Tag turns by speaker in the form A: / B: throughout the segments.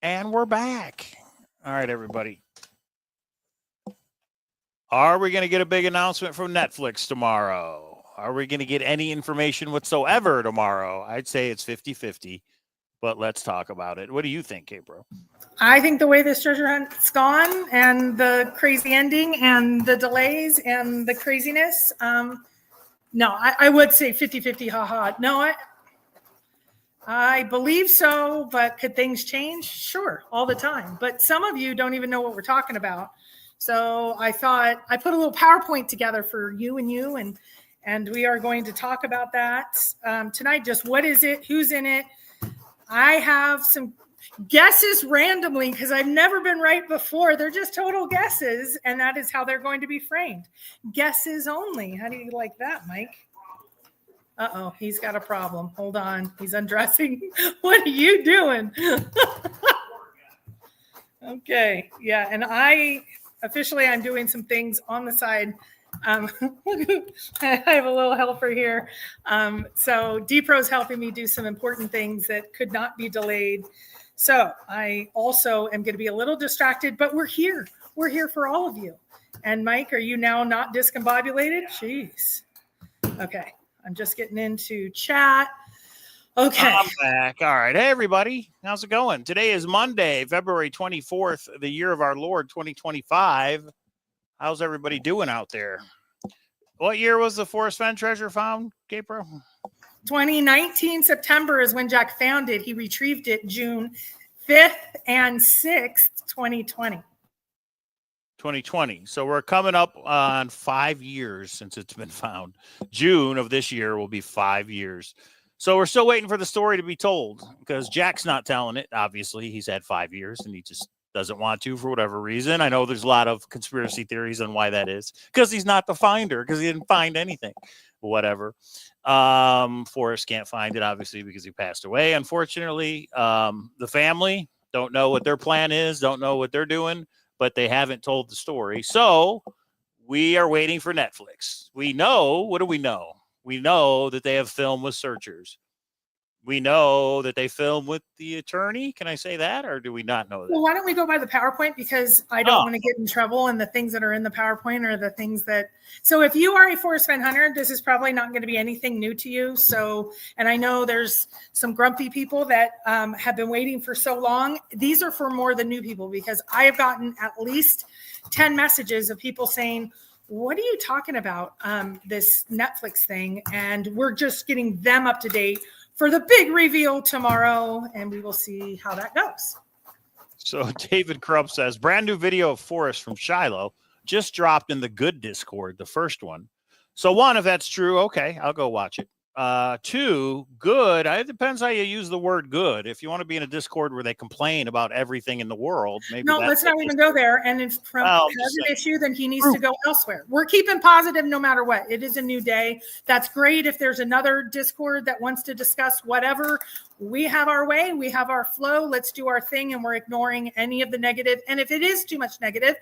A: And we're back. All right, everybody. Are we going to get a big announcement from Netflix tomorrow? Are we going to get any information whatsoever tomorrow? I'd say it's 50-50, but let's talk about it. What do you think, Gabriel?
B: I think the way this treasure hunt's gone and the crazy ending and the delays and the craziness, no, I would say 50-50, haha. No, I believe so, but could things change? Sure, all the time. But some of you don't even know what we're talking about. So I thought I put a little PowerPoint together for you, and we are going to talk about that tonight. Just what is it? Who's in it? I have some guesses randomly because I've never been right before. They're just total guesses, and that is how they're going to be framed. Guesses only. How do you like that, Mike? Uh-oh, he's got a problem. Hold on. He's undressing. What are you doing? Okay. Yeah, and I'm doing some things on the side. I have a little helper here. So D-Pro's helping me do some important things that could not be delayed. So I also am going to be a little distracted, but we're here. We're here for all of you. And Mike, are you now not discombobulated? Jeez. Okay. I'm just getting into chat. Okay.
A: I'm back. All right. Hey, everybody. How's it going? Today is Monday, February 24th, the year of our Lord, 2025. How's everybody doing out there? What year was the Forrest Fenn treasure found, Gabriel?
B: 2019 September is when Jack found it. He retrieved it June 5th and 6th, 2020.
A: 2020. So we're coming up on 5 years since it's been found. June of this year will be 5 years. So we're still waiting for the story to be told because Jack's not telling it. Obviously, he's had 5 years and he just doesn't want to for whatever reason. I know there's a lot of conspiracy theories on why that is. Because he's not the finder, because he didn't find anything. Whatever. Forrest can't find it, obviously, because he passed away. Unfortunately, the family don't know what their plan is, don't know what they're doing, but they haven't told the story. So we are waiting for Netflix. We know, what do we know? We know that they have film with searchers. We know that they film with the attorney. Can I say that, or do we not know that?
B: Well, why don't we go by the PowerPoint, because I don't want to get in trouble, and the things that are in the PowerPoint are the things that. So if you are a Forrest Fenn hunter, this is probably not going to be anything new to you. So, and I know there's some grumpy people that have been waiting for so long. These are for more than new people, because I have gotten at least 10 messages of people saying, what are you talking about, this Netflix thing? And we're just getting them up to date for the big reveal tomorrow, and we will see how that goes.
A: So David Crump says, brand new video of Forrest from Shiloh just dropped in the good Discord, the first one. So one, if that's true, okay, I'll go watch it. Two, good. It depends how you use the word good. If you want to be in a Discord where they complain about everything in the world, maybe.
B: No, let's not even go there. And if Trump has an issue, then he needs to go elsewhere. We're keeping positive no matter what. It is a new day. That's great. If there's another Discord that wants to discuss whatever, we have our way. We have our flow. Let's do our thing. And we're ignoring any of the negative. And if it is too much negative,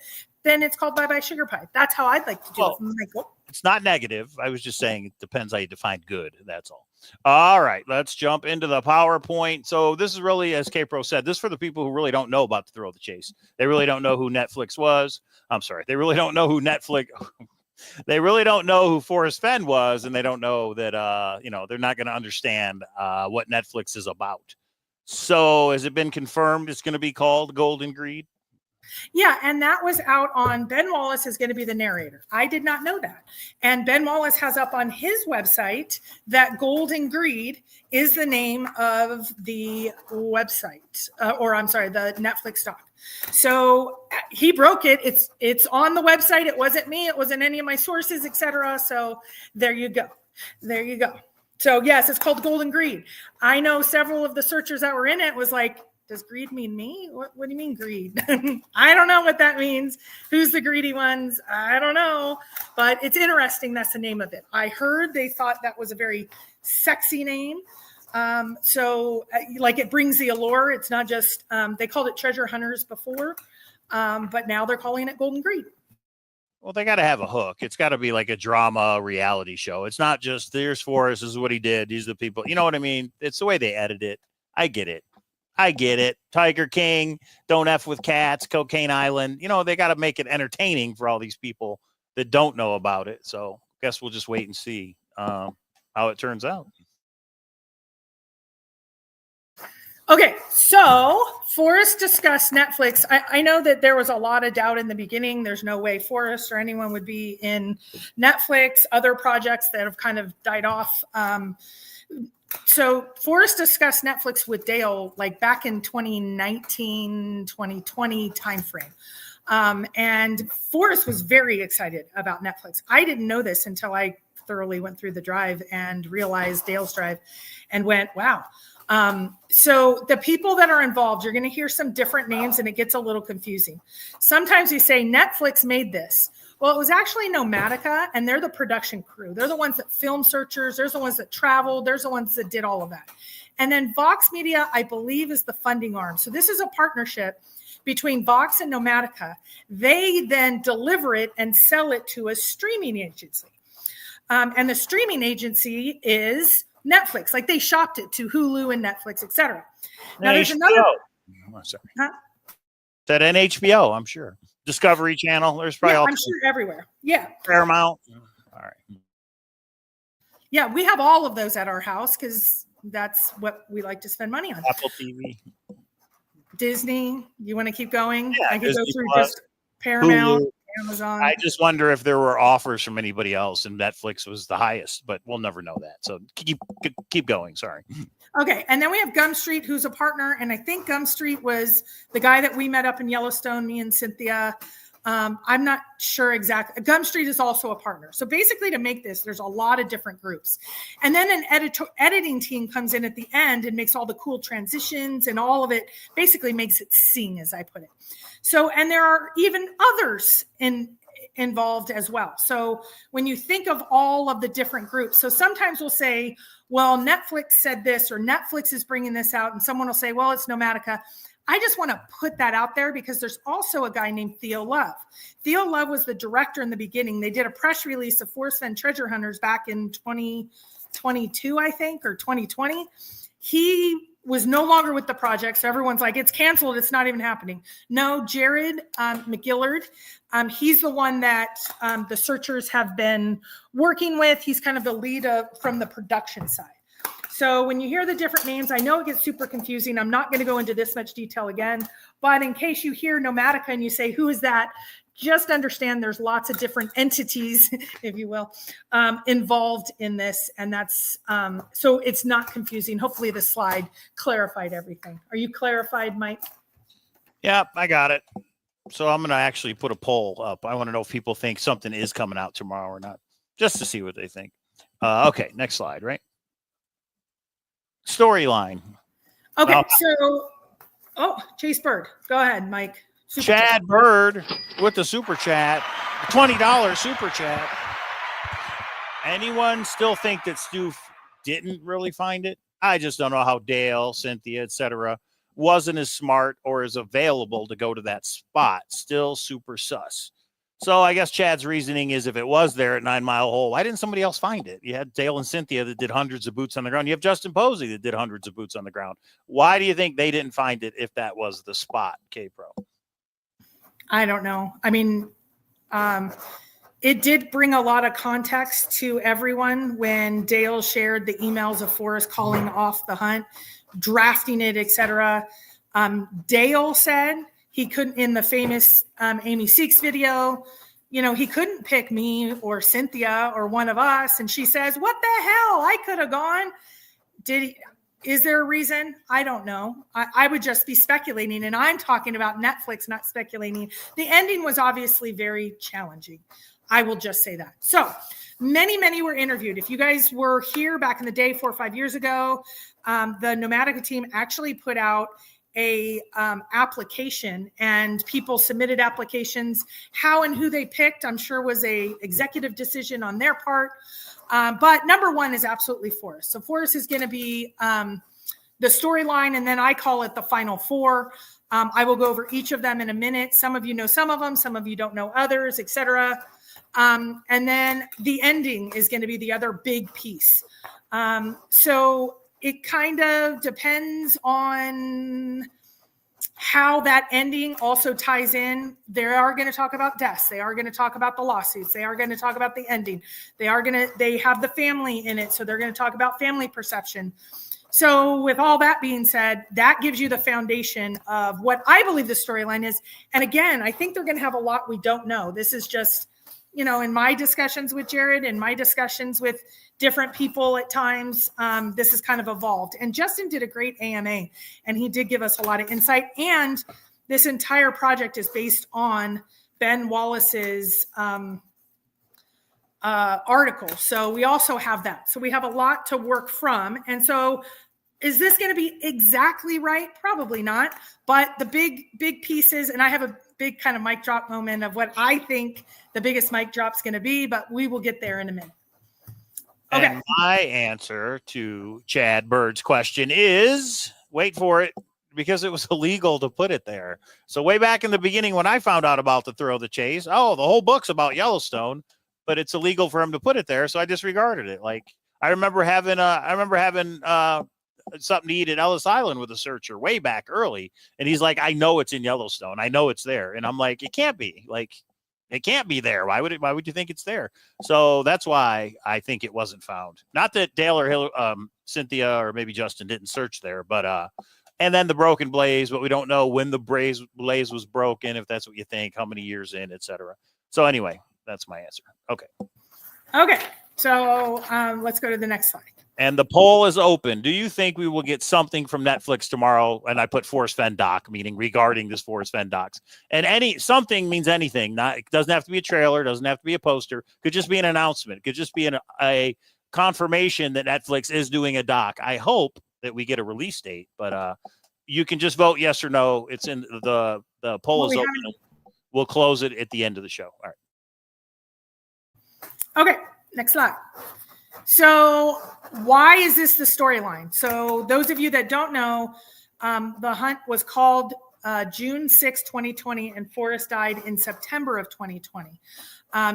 B: then it's called bye-bye sugar pie. That's how I'd like to do it. Michael.
A: It's not negative. I was just saying it depends how you define good. That's all. All right, let's jump into the PowerPoint. So this is really, as K-Pro said, this is for the people who really don't know about the Thrill of the Chase. They really don't know who Netflix was. I'm sorry. They really don't know who Netflix. They really don't know who Forrest Fenn was, and they don't know that, they're not going to understand what Netflix is about. So has it been confirmed it's going to be called Golden Greed?
B: Yeah, and that was out on Ben Wallace is going to be the narrator. I did not know that. And Ben Wallace has up on his website that Golden Greed is the name of the website, the Netflix doc. So he broke it. It's on the website. It wasn't me. It wasn't any of my sources, etc. So there you go. There you go. So yes, it's called Golden Greed. I know several of the searchers that were in it was like, does greed mean me? What do you mean greed? I don't know what that means. Who's the greedy ones? I don't know. But it's interesting. That's the name of it. I heard they thought that was a very sexy name. So it brings the allure. It's not just, they called it treasure hunters before, but now they're calling it Golden Greed.
A: Well, they got to have a hook. It's got to be like a drama reality show. It's not just, there's Forrest, this is what he did. These are the people. You know what I mean? It's the way they edit it. I get it. I get it. Tiger King, Don't F with Cats, Cocaine Island. They got to make it entertaining for all these people that don't know about it. So I guess we'll just wait and see how it turns out.
B: Okay, so Forrest discussed Netflix. I know that there was a lot of doubt in the beginning. There's no way Forrest or anyone would be in Netflix, other projects that have kind of died off. So Forrest discussed Netflix with Dale like back in 2019, 2020 timeframe. And Forrest was very excited about Netflix. I didn't know this until I thoroughly went through the drive and realized Dale's drive and went, wow. So the people that are involved, you're going to hear some different names and it gets a little confusing. Sometimes you say Netflix made this. Well, it was actually Nomatica, and they're the production crew. They're the ones that film searchers. They're the ones that traveled. They're the ones that did all of that. And then Vox Media, I believe, is the funding arm. So this is a partnership between Vox and Nomatica. They then deliver it and sell it to a streaming agency. And the streaming agency is Netflix. Like they shopped it to Hulu and Netflix, etc. Now there's another.
A: Oh, sorry. Huh? That NHBO, I'm sure. Discovery Channel. There's probably
B: I'm sure everywhere. Yeah.
A: Paramount. All right.
B: Yeah, we have all of those at our house because that's what we like to spend money on.
A: Apple TV.
B: Disney. You want to keep going?
A: Yeah,
B: I could go through just Paramount, Hulu. Amazon.
A: I just wonder if there were offers from anybody else and Netflix was the highest, but we'll never know that. So keep going. Sorry.
B: Okay. And then we have Gum Street, who's a partner. And I think Gum Street was the guy that we met up in Yellowstone, me and Cynthia. I'm not sure exactly. Gum Street is also a partner. So basically to make this, there's a lot of different groups. And then an editing team comes in at the end and makes all the cool transitions and all of it basically makes it sing, as I put it. So, and there are even others involved as well. So when you think of all of the different groups, so sometimes we'll say, well, Netflix said this, or Netflix is bringing this out. And someone will say, well, it's Nomatica. I just want to put that out there because there's also a guy named Theo Love. Theo Love was the director in the beginning. They did a press release of Forrest Fenn Treasure Hunters back in 2022, I think, or 2020. He was no longer with the project. So everyone's like, it's canceled. It's not even happening. No, Jared McGillard, he's the one that the searchers have been working with. He's kind of the lead from the production side. So when you hear the different names, I know it gets super confusing. I'm not going to go into this much detail again, but in case you hear Nomatica and you say, who is that? Just understand there's lots of different entities, if you will, involved in this. And that's, so it's not confusing. Hopefully the slide clarified everything. Are you clarified, Mike?
A: Yeah, I got it. So I'm going to actually put a poll up. I want to know if people think something is coming out tomorrow or not, just to see what they think. Okay, next slide, right? Storyline.
B: Okay, Chase Bird. Go ahead, Mike.
A: Chad Bird with the super chat, $20 super chat. Anyone still think that Stu didn't really find it? I just don't know how Dale, Cynthia, etc. wasn't as smart or as available to go to that spot. Still super sus. So I guess Chad's reasoning is if it was there at 9 Mile Hole, why didn't somebody else find it? You had Dale and Cynthia that did hundreds of boots on the ground. You have Justin Posey that did hundreds of boots on the ground. Why do you think they didn't find it if that was the spot, K-Pro?
B: I don't know. I mean, it did bring a lot of context to everyone when Dale shared the emails of Forrest calling off the hunt, drafting it, etc. Dale said he couldn't, in the famous Amy Seeks video, you know, he couldn't pick me or Cynthia or one of us. And she says, what the hell? I could have gone. Is there a reason? I don't know. I would just be speculating. And I'm talking about Netflix, not speculating. The ending was obviously very challenging. I will just say that. So many were interviewed. If you guys were here back in the day, 4 or 5 years ago, the Nomatica team actually put out a application and people submitted applications. How and who they picked, I'm sure was a executive decision on their part. But number one is absolutely Forrest. So Forrest is going to be the storyline, and then I call it the final four. I will go over each of them in a minute. Some of you know some of them, some of you don't know others, etc. And then the ending is going to be the other big piece. So it kind of depends on how that ending also ties in. They are going to talk about deaths. They are going to talk about the lawsuits. They are going to talk about the ending. They have the family in it. So they're going to talk about family perception. So with all that being said, that gives you the foundation of what I believe the storyline is. And again, I think they're going to have a lot we don't know. This is just, in my discussions with Jared and my discussions with different people at times, this has kind of evolved. And Justin did a great AMA, and he did give us a lot of insight. And this entire project is based on Ben Wallace's article. So we also have that. So we have a lot to work from. And so is this going to be exactly right? Probably not. But the big pieces, and I have a big kind of mic drop moment of what I think the biggest mic drop is going to be, but we will get there in a minute. Okay.
A: And my answer to Chad Bird's question is, wait for it, because it was illegal to put it there. So way back in the beginning, when I found out about the Thrill of the Chase, the whole book's about Yellowstone, but it's illegal for him to put it there. So I disregarded it. Like I remember having something to eat at Ellis Island with a searcher way back early. And he's like, I know it's in Yellowstone. I know it's there. And I'm like, it can't be. Like, it can't be there. Why would you think it's there? So that's why I think it wasn't found. Not that Dale or Cynthia or maybe Justin didn't search there, but and then the broken blaze, but we don't know when the blaze was broken, if that's what you think, how many years in, etc. So anyway, that's my answer. Okay.
B: So let's go to the next slide.
A: And the poll is open. Do you think we will get something from Netflix tomorrow? And I put Forrest Fenn doc, meaning regarding this Forrest Fenn docs. And something means anything. It doesn't have to be a trailer. Doesn't have to be a poster. Could just be an announcement. Could just be a confirmation that Netflix is doing a doc. I hope that we get a release date, but you can just vote yes or no. It's in the poll is open. We'll close it at the end of the show. All
B: right. Okay. Next slide. So why is this the storyline? So those of you that don't know, the hunt was called June 6, 2020, and Forrest died in September of 2020.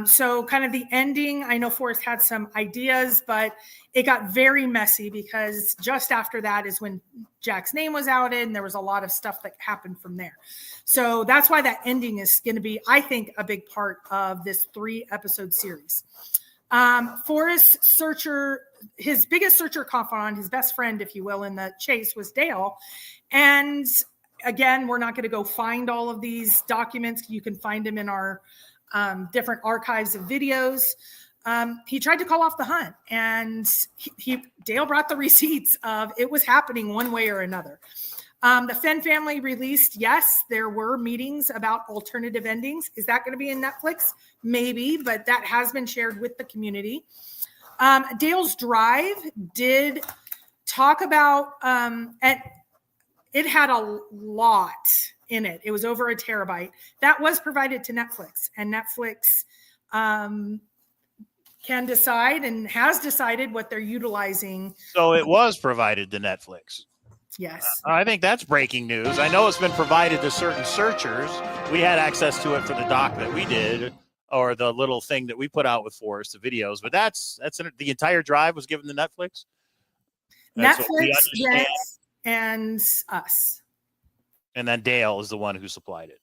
B: So kind of the ending, I know Forrest had some ideas, but it got very messy because just after that is when Jack's name was outed and there was a lot of stuff that happened from there. So that's why that ending is going to be, I think, a big part of this 3-episode series. Forrest's searcher, his biggest searcher confidant, his best friend, if you will, in the chase was Dale. And again, we're not going to go find all of these documents. You can find them in our different archives of videos. He tried to call off the hunt, and Dale brought the receipts of it was happening one way or another. The Fenn family released, yes, there were meetings about alternative endings. Is that going to be in Netflix? Maybe, but that has been shared with the community. Dale's Drive did talk about, and it had a lot in it. It was over a terabyte. That was provided to Netflix, and Netflix can decide and has decided what they're utilizing.
A: So it was provided to Netflix.
B: Yes.
A: I think that's breaking news. I know it's been provided to certain searchers. We had access to it for the doc that we did, or the little thing that we put out with Forrest, the videos. But that's the entire drive was given to Netflix.
B: Netflix, yes, and us.
A: And then Dale is the one who supplied it.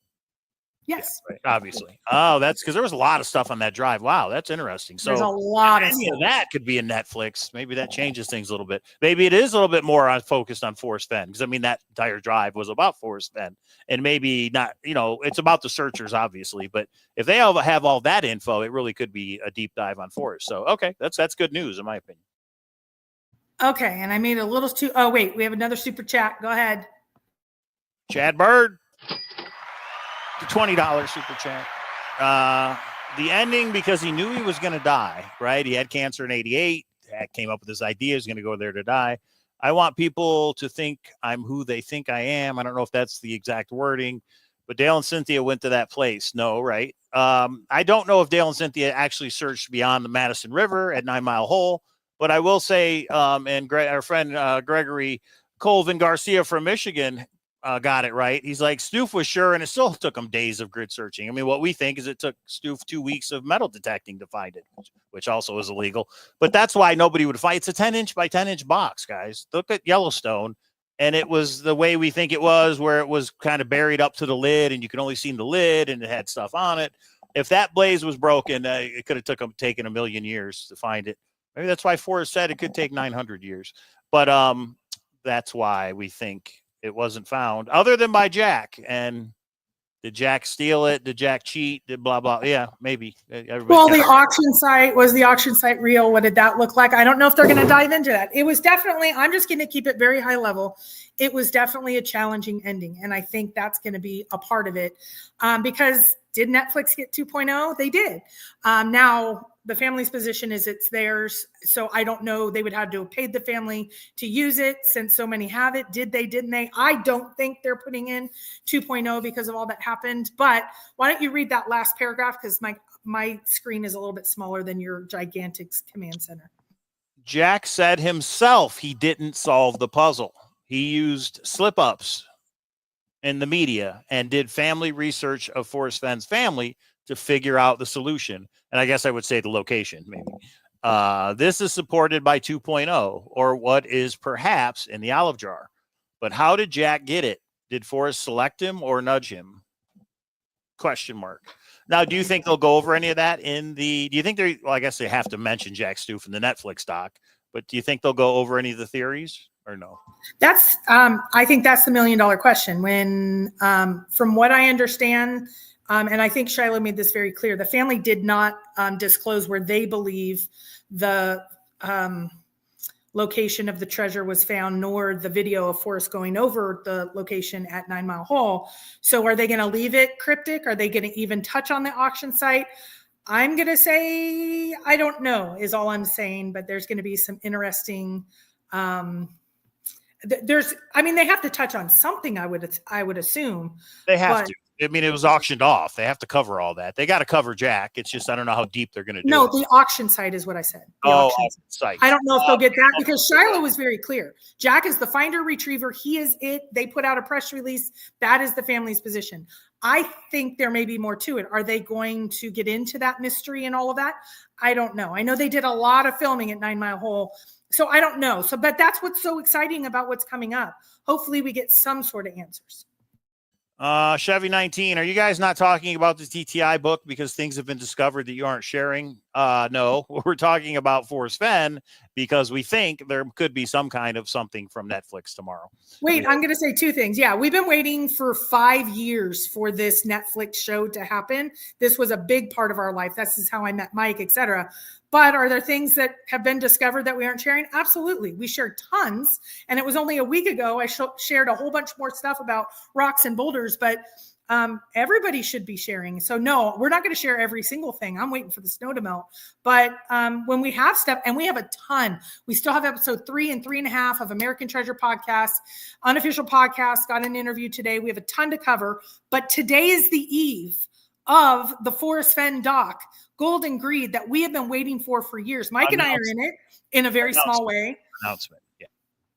B: Yes.
A: Yeah, right, obviously. Oh, that's because there was a lot of stuff on that drive. Wow, that's interesting. So
B: there's a lot of
A: stuff. That could be in Netflix. Maybe that changes things a little bit. Maybe it is a little bit more focused on Forrest Fenn, because I mean that entire drive was about Forrest Fenn, and maybe not. It's about the searchers, obviously. But if they all have all that info, it really could be a deep dive on Forrest. So okay, that's good news in my opinion.
B: Okay, and I made a little too. Oh wait, we have another super chat. Go ahead.
A: Chad Bird. The $20 super chat. The ending, because he knew he was going to die, right? He had cancer in 88. Came up with this idea. He's going to go there to die. I want people to think I'm who they think I am. I don't know if that's the exact wording, but Dale and Cynthia went to that place. No, right? I don't know if Dale and Cynthia actually searched beyond the Madison River at 9 Mile Hole, but I will say, and our friend Gregory Colvin Garcia from Michigan got it right. He's like, Stoof was sure, and it still took him days of grid searching. I mean, what we think is it took Stoof 2 weeks of metal detecting to find it, which also is illegal. But that's why nobody would fight. It's a 10-inch by 10-inch box, guys. Look at Yellowstone. And it was the way we think it was, where it was kind of buried up to the lid, and you could only see the lid, and it had stuff on it. If that blaze was broken, it could have taken a million years to find it. Maybe that's why Forrest said it could take 900 years. But that's why we think it wasn't found, other than by Jack. And did Jack steal it? Did Jack cheat? Did blah, blah? Yeah, maybe.
B: Well, the auction site, was the auction site real? What did that look like? I don't know if they're going to dive into that. It was definitely, I'm just going to keep it very high level. It was definitely a challenging ending. And I think that's going to be a part of it. Because did Netflix get 2.0? They did. Now, the family's position is it's theirs. So I don't know. They would have to have paid the family to use it since so many have it. Did they? Didn't they? I don't think they're putting in 2.0 because of all that happened. But why don't you read that last paragraph? Because my screen is a little bit smaller than your gigantic command center.
A: Jack said himself he didn't solve the puzzle. He used slip-ups in the media and did family research of Forrest Fenn's family to figure out the solution. And I guess I would say the location, maybe. This is supported by 2.0, or what is perhaps in the olive jar. But how did Jack get it? Did Forrest select him or nudge him? Question mark. Now, do you think they'll go over any of that do you think well, I guess they have to mention Jack Stoof in the Netflix doc, but do you think they'll go over any of the theories or no?
B: That's, I think that's the $1 million question. When, from what I understand, and I think Shiloh made this very clear, the family did not disclose where they believe the location of the treasure was found, nor the video of Forrest going over the location at 9 Mile Hole. So are they going to leave it cryptic? Are they going to even touch on the auction site? I'm going to say, I don't know, is all I'm saying, but there's going to be some interesting, they have to touch on something, I would assume.
A: They have to. I mean, it was auctioned off. They have to cover all that. They got to cover Jack. It's just, I don't know how deep they're going to do it.
B: The auction site is what I said.
A: Auction site.
B: I don't know if they'll get that, because Shiloh was very clear. Jack is the finder retriever. He is it. They put out a press release. That is the family's position. I think there may be more to it. Are they going to get into that mystery and all of that? I don't know. I know they did a lot of filming at 9 Mile Hole. So I don't know. But that's what's so exciting about what's coming up. Hopefully we get some sort of answers.
A: Chevy 19, are you guys not talking about the TTI book because things have been discovered that you aren't sharing? No, we're talking about Forrest Fenn because we think there could be some kind of something from Netflix tomorrow.
B: Wait, I'm going to say two things. Yeah, we've been waiting for 5 years for this Netflix show to happen. This was a big part of our life. This is how I met Mike, etc. But are there things that have been discovered that we aren't sharing? Absolutely. We shared tons. And it was only a week ago, I shared a whole bunch more stuff about rocks and boulders, but everybody should be sharing. So no, we're not going to share every single thing. I'm waiting for the snow to melt. But when we have stuff, and we have a ton, we still have episode 3 and 3.5 of American Treasure Podcast, unofficial podcast, got an interview today. We have a ton to cover, but today is the eve of the Forrest Fenn doc, Golden Greed, that we have been waiting for years. Mike and I are in it in a very small way.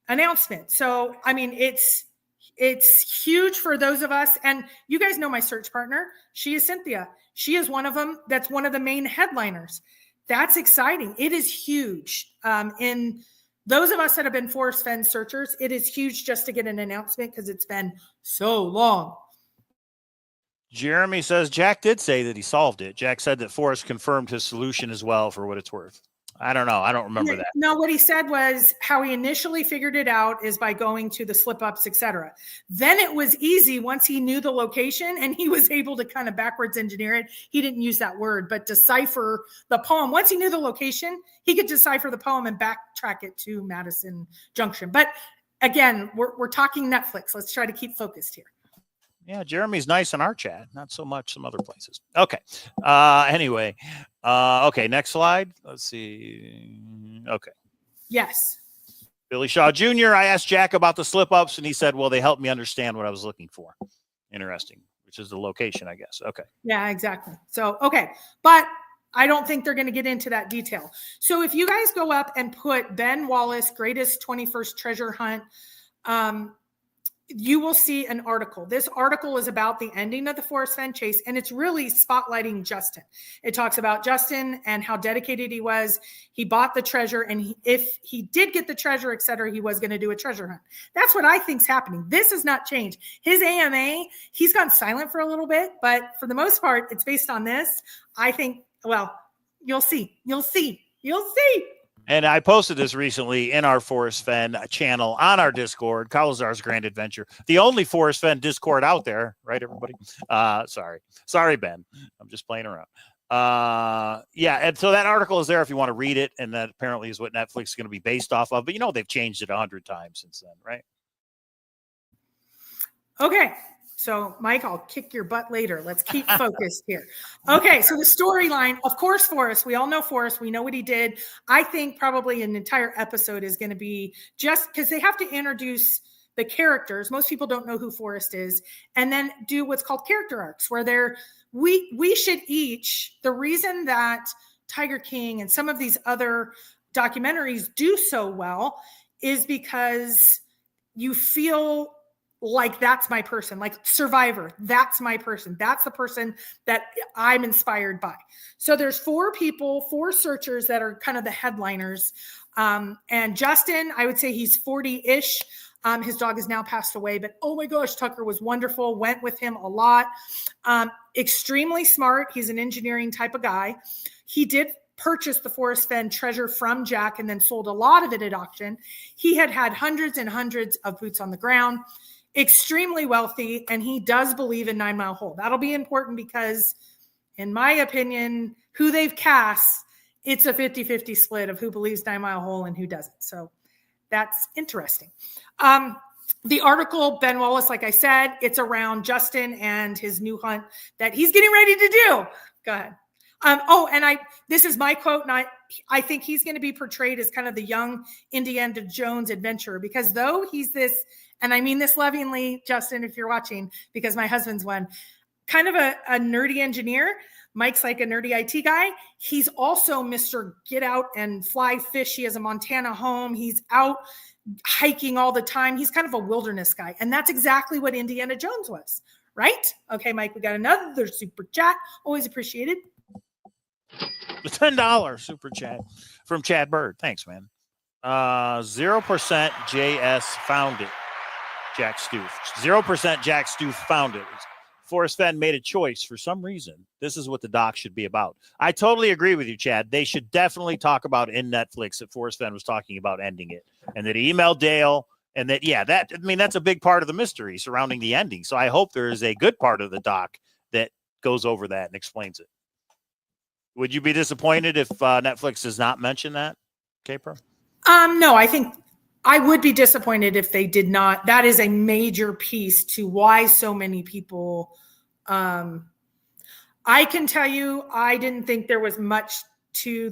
B: Announcement. So, I mean, it's huge for those of us. And you guys know my search partner. She is Cynthia. She is one of them. That's one of the main headliners. That's exciting. It is huge. In those of us that have been Forrest Fenn searchers, it is huge just to get an announcement because it's been so long.
A: Jeremy says Jack did say that he solved it. Jack said that Forrest confirmed his solution as well, for what it's worth. I don't know. I don't remember that.
B: No, what he said was how he initially figured it out is by going to the slip-ups, etc. Then it was easy once he knew the location and he was able to kind of backwards engineer it. He didn't use that word, but decipher the poem. Once he knew the location, he could decipher the poem and backtrack it to Madison Junction. But again, we're talking Netflix. Let's try to keep focused here.
A: Yeah, Jeremy's nice in our chat, not so much some other places. Okay. Anyway. Okay, next slide. Let's see. Okay.
B: Yes.
A: Billy Shaw Jr., I asked Jack about the slip-ups, and he said, well, they helped me understand what I was looking for. Interesting, which is the location, I guess. Okay.
B: Yeah, exactly. So, okay. But I don't think they're going to get into that detail. So if you guys go up and put Ben Wallace, greatest 21st treasure hunt, you will see an article. This article is about the ending of the Forrest Fenn chase, and it's really spotlighting Justin. It talks about Justin and how dedicated he was. He bought the treasure, and if he did get the treasure, et cetera, he was going to do a treasure hunt. That's what I think's happening. This has not changed. His AMA, he's gone silent for a little bit, but for the most part, it's based on this. I think, well, you'll see.
A: And I posted this recently in our Forrest Fenn channel on our Discord, Cowlazars Grand Adventure, the only Forrest Fenn Discord out there, right, everybody? Sorry, Ben. I'm just playing around. Yeah, and so that article is there if you want to read it, and that apparently is what Netflix is going to be based off of. But they've changed it 100 times since then, right?
B: Okay. So, Mike, I'll kick your butt later. Let's keep focused here. Okay, so the storyline, of course, Forrest. We all know Forrest. We know what he did. I think probably an entire episode is going to be just because they have to introduce the characters. Most people don't know who Forrest is, and then do what's called character arcs, where we should each, the reason that Tiger King and some of these other documentaries do so well is because you feel like that's my person, like Survivor, that's my person. That's the person that I'm inspired by. So there's 4 searchers that are kind of the headliners. And Justin, I would say he's 40-ish. His dog has now passed away, but oh my gosh, Tucker was wonderful. Went with him a lot. Extremely smart. He's an engineering type of guy. He did purchase the Forrest Fenn treasure from Jack and then sold a lot of it at auction. He had hundreds and hundreds of boots on the ground. Extremely wealthy, and he does believe in 9 Mile Hole. That'll be important because, in my opinion, who they've cast, it's a 50-50 split of who believes 9 Mile Hole and who doesn't. So that's interesting. The article, Ben Wallace, like I said, it's around Justin and his new hunt that he's getting ready to do. Go ahead. This is my quote, and I think he's going to be portrayed as kind of the young Indiana Jones adventurer, because though he's this, and I mean this lovingly, Justin, if you're watching, because my husband's one, kind of a nerdy engineer. Mike's like a nerdy IT guy. He's also Mr. Get out and fly fish. He has a Montana home. He's out hiking all the time. He's kind of a wilderness guy. And that's exactly what Indiana Jones was, right? Okay, Mike, we got another super chat. Always appreciated.
A: The $10 super chat from Chad Bird. Thanks, man. 0% JS found it. Jack Stoof. 0% Jack Stoof found it. Forrest Fenn made a choice for some reason. This is what the doc should be about. I totally agree with you, Chad. They should definitely talk about in Netflix that Forrest Fenn was talking about ending it, and that he emailed Dale, and that, that's a big part of the mystery surrounding the ending. So I hope there is a good part of the doc that goes over that and explains it. Would you be disappointed if Netflix does not mention that, K-Pro?
B: No, I think I would be disappointed if they did not. That is a major piece to why so many people. I can tell you, I didn't think there was much to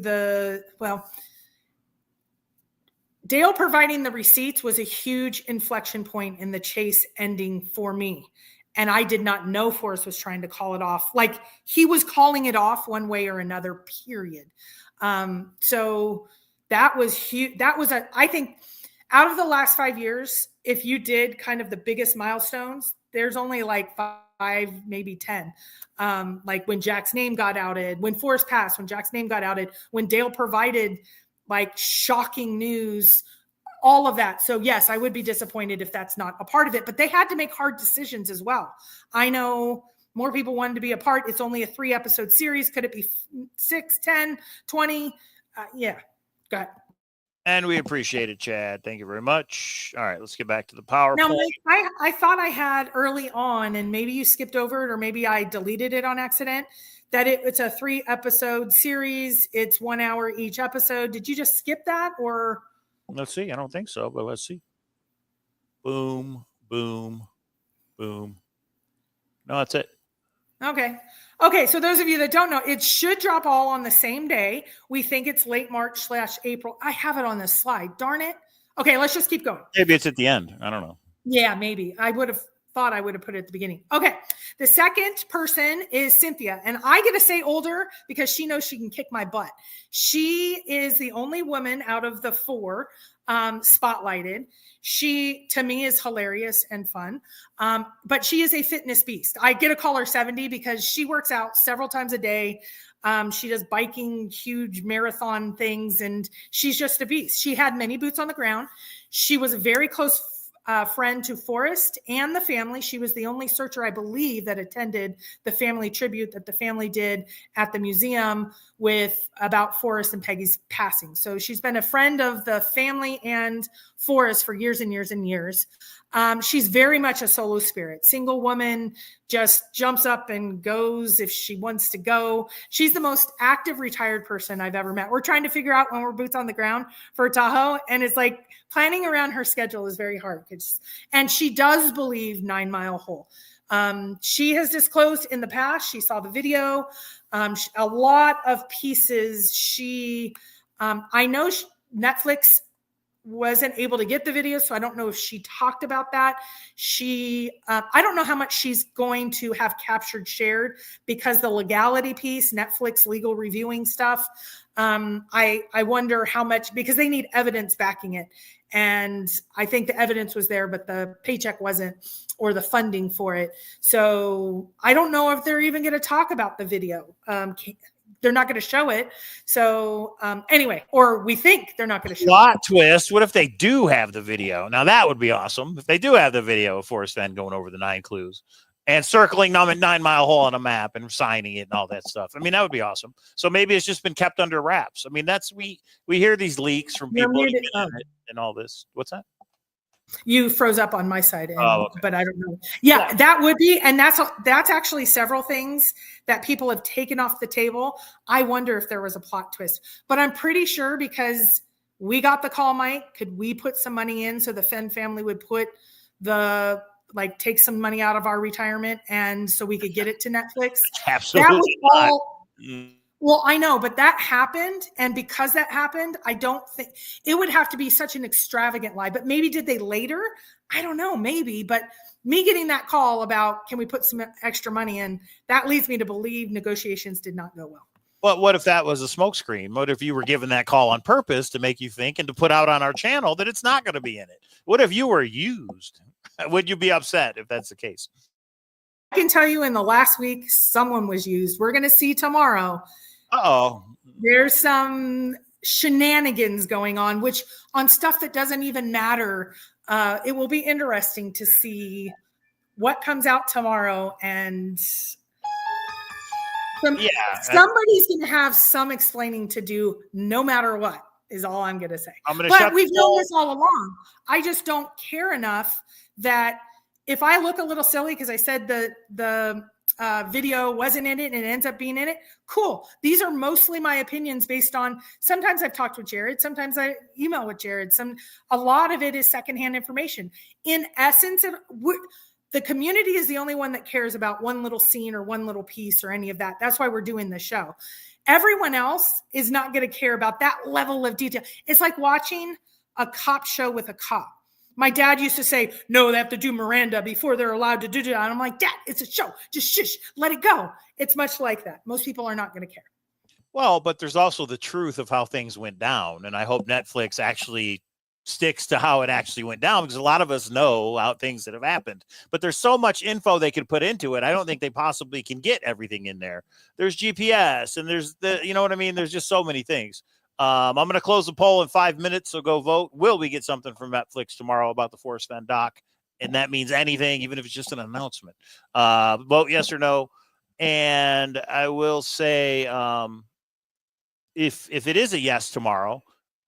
B: Dale providing the receipts was a huge inflection point in the chase ending for me. And I did not know Forrest was trying to call it off. Like, he was calling it off one way or another, period. So that was huge. I think out of the last 5 years, if you did kind of the biggest milestones, there's only like 5, maybe 10. Like when Jack's name got outed, when Forrest passed, when Jack's name got outed, when Dale provided like shocking news, all of that. So yes, I would be disappointed if that's not a part of it, but they had to make hard decisions as well. I know more people wanted to be a part. It's only a 3-episode series. Could it be 6, 10, 20? Yeah, go ahead.
A: And we appreciate it, Chad. Thank you very much. All right, let's get back to the PowerPoint.
B: Now, Mike, I thought I had early on, and maybe you skipped over it, or maybe I deleted it on accident, that it's a 3-episode series. It's 1 hour each episode. Did you just skip that, or?
A: Let's see. I don't think so, but let's see. Boom, boom, boom. No, that's it.
B: Okay. So those of you that don't know, it should drop all on the same day. We think it's late March/April. I have it on this slide. Darn it. Okay, let's just keep going.
A: Maybe it's at the end. I don't know.
B: Yeah, maybe. I would have thought I would have put it at the beginning. Okay. The second person is Cynthia. And I get to say older because she knows she can kick my butt. She is the only woman out of the 4 spotlighted. She, to me, is hilarious and fun. But she is a fitness beast. I get to call her 70 because she works out several times a day. She does biking, huge marathon things, and she's just a beast. She had many boots on the ground. She was a very close friend to Forrest and the family. She was the only searcher, I believe, that attended the family tribute that the family did at the museum with about Forrest and Peggy's passing. So she's been a friend of the family and Forrest for years and years and years. She's very much a solo spirit, single woman, just jumps up and goes if she wants to go. She's the most active retired person I've ever met. We're trying to figure out when we're boots on the ground for Tahoe. And it's like planning around her schedule is very hard. And she does believe 9 Mile Hole. She has disclosed in the past, she saw the video, a lot of pieces. I know Netflix wasn't able to get the video, so I don't know if she talked about that. I don't know how much she's going to have captured, shared, because the legality piece, Netflix legal reviewing stuff, I wonder how much, because they need evidence backing it. And I think the evidence was there, but the paycheck wasn't, or the funding for it. So I don't know if they're even going to talk about the video. They're not going to show it. So anyway, or we think they're not going to show it.
A: Plot twist. What if they do have the video? Now that would be awesome. If they do have the video of Forrest Fenn going over the 9 clues and circling them at 9 Mile Hole on a map and signing it and all that stuff. I mean, that would be awesome. So maybe it's just been kept under wraps. I mean, we hear these leaks from people and all this. What's that?
B: You froze up on my side, okay. But I don't know. Yeah, that would be, and that's actually several things that people have taken off the table. I wonder if there was a plot twist, but I'm pretty sure because we got the call, Mike, could we put some money in so the Fenn family would put take some money out of our retirement and so we could get it to Netflix?
A: Absolutely.
B: That was all. Well, I know, but that happened. And because that happened, I don't think it would have to be such an extravagant lie, but maybe did they later? I don't know, maybe, but me getting that call about, can we put some extra money in? That leads me to believe negotiations did not go well.
A: Well, what if that was a smokescreen? What if you were given that call on purpose to make you think and to put out on our channel that it's not going to be in it? What if you were used? Would you be upset if that's the case?
B: I can tell you in the last week, someone was used. We're going to see tomorrow.
A: Uh-oh.
B: There's some shenanigans going on, which on stuff that doesn't even matter. It will be interesting to see what comes out tomorrow. And somebody's going to have some explaining to do no matter what, is all I'm going to say. But we've known this all along. I just don't care enough that if I look a little silly because I said the video wasn't in it and it ends up being in it, cool. These are mostly my opinions based on, sometimes I've talked with Jared, sometimes I email with Jared, a lot of it is secondhand information. In essence, the community is the only one that cares about one little scene or one little piece or any of that. That's why we're doing this show. Everyone else is not going to care about that level of detail. It's like watching a cop show with a cop. My dad used to say, no, they have to do Miranda before they're allowed to do that. And I'm like, Dad, it's a show. Just shush, let it go. It's much like that. Most people are not going to care.
A: Well, but there's also the truth of how things went down. And I hope Netflix actually sticks to how it actually went down, because a lot of us know how things that have happened. But there's so much info they could put into it. I don't think they possibly can get everything in there. There's GPS and there's you know what I mean? There's just so many things. I'm going to close the poll in 5 minutes, so go vote. Will we get something from Netflix tomorrow about the Forrest Fenn doc? And that means anything, even if it's just an announcement. Vote yes or no. And I will say, if it is a yes tomorrow,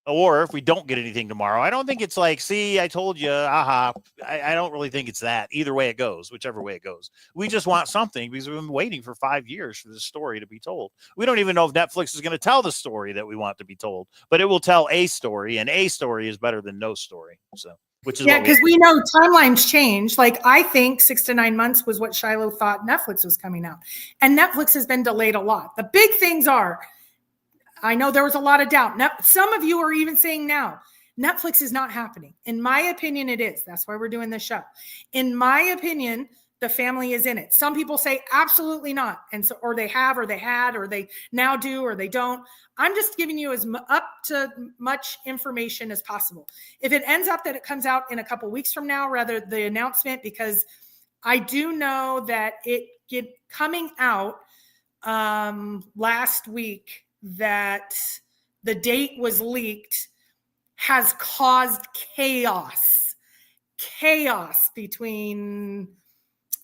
A: or if we don't get anything tomorrow, I don't think it's like, see, I told you, aha. I don't really think it's that. Either way it goes, whichever way it goes. We just want something because we've been waiting for 5 years for this story to be told. We don't even know if Netflix is going to tell the story that we want to be told, but it will tell a story, and a story is better than no story. So, which is
B: because we know timelines change. Like I think 6 to 9 months was what Shiloh thought Netflix was coming out, and Netflix has been delayed a lot. The big things are, I know there was a lot of doubt. Now, some of you are even saying now, Netflix is not happening. In my opinion, it is. That's why we're doing this show. In my opinion, the family is in it. Some people say absolutely not. And so, or they have, or they had, or they now do, or they don't. I'm just giving you as up to much information as possible. If it ends up that it comes out in a couple weeks from now, rather the announcement, because I do know that it coming out last week that the date was leaked has caused chaos between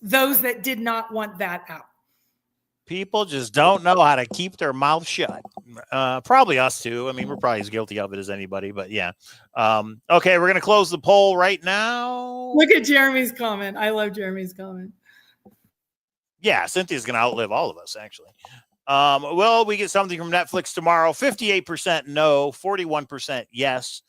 B: those that did not want that out.
A: People just don't know how to keep their mouth shut. Probably us too. I mean, we're probably as guilty of it as anybody, but yeah. Okay, we're going to close the poll right now.
B: Look at Jeremy's comment. I love Jeremy's comment.
A: Yeah, Cynthia's going to outlive all of us, actually. Well, we get something from Netflix tomorrow. 58% no, 41% yes.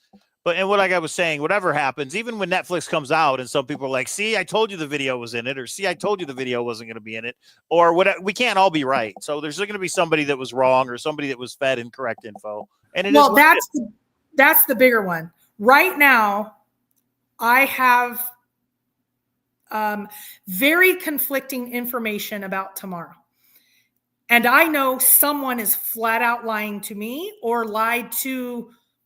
A: But and what like I was saying, whatever happens, even when Netflix comes out and some people are like, see, I told you the video was in it, or see, I told you the video wasn't going to be in it, or what, we can't all be right. So there's going to be somebody that was wrong or somebody that was fed incorrect info. And it
B: well, that's the bigger one. Right now, I have very conflicting information about tomorrow. And I know someone is flat out lying to me or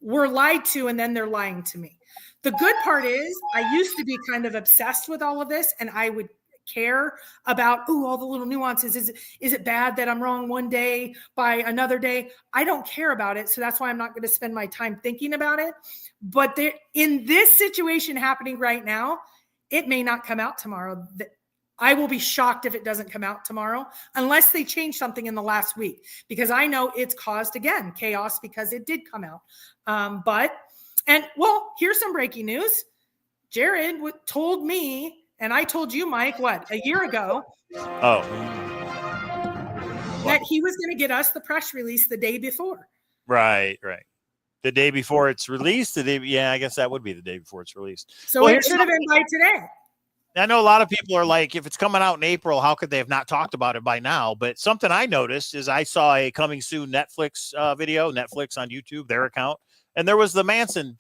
B: were lied to, and then they're lying to me. The good part is I used to be kind of obsessed with all of this, and I would care about, all the little nuances. Is it bad that I'm wrong one day by another day? I don't care about it. So that's why I'm not going to spend my time thinking about it. But in this situation happening right now, it may not come out tomorrow. I will be shocked if it doesn't come out tomorrow, unless they change something in the last week, because I know it's caused, again, chaos because it did come out. Here's some breaking news. Jared told me, and I told you, Mike, a year ago? That he was going to get us the press release the day before.
A: Right. The day before it's released. I guess that would be the day before it's released.
B: So it should have been by today.
A: I know a lot of people are like, if it's coming out in April, how could they have not talked about it by now? But something I noticed is I saw a coming soon Netflix video, Netflix on YouTube, their account. And there was the Manson.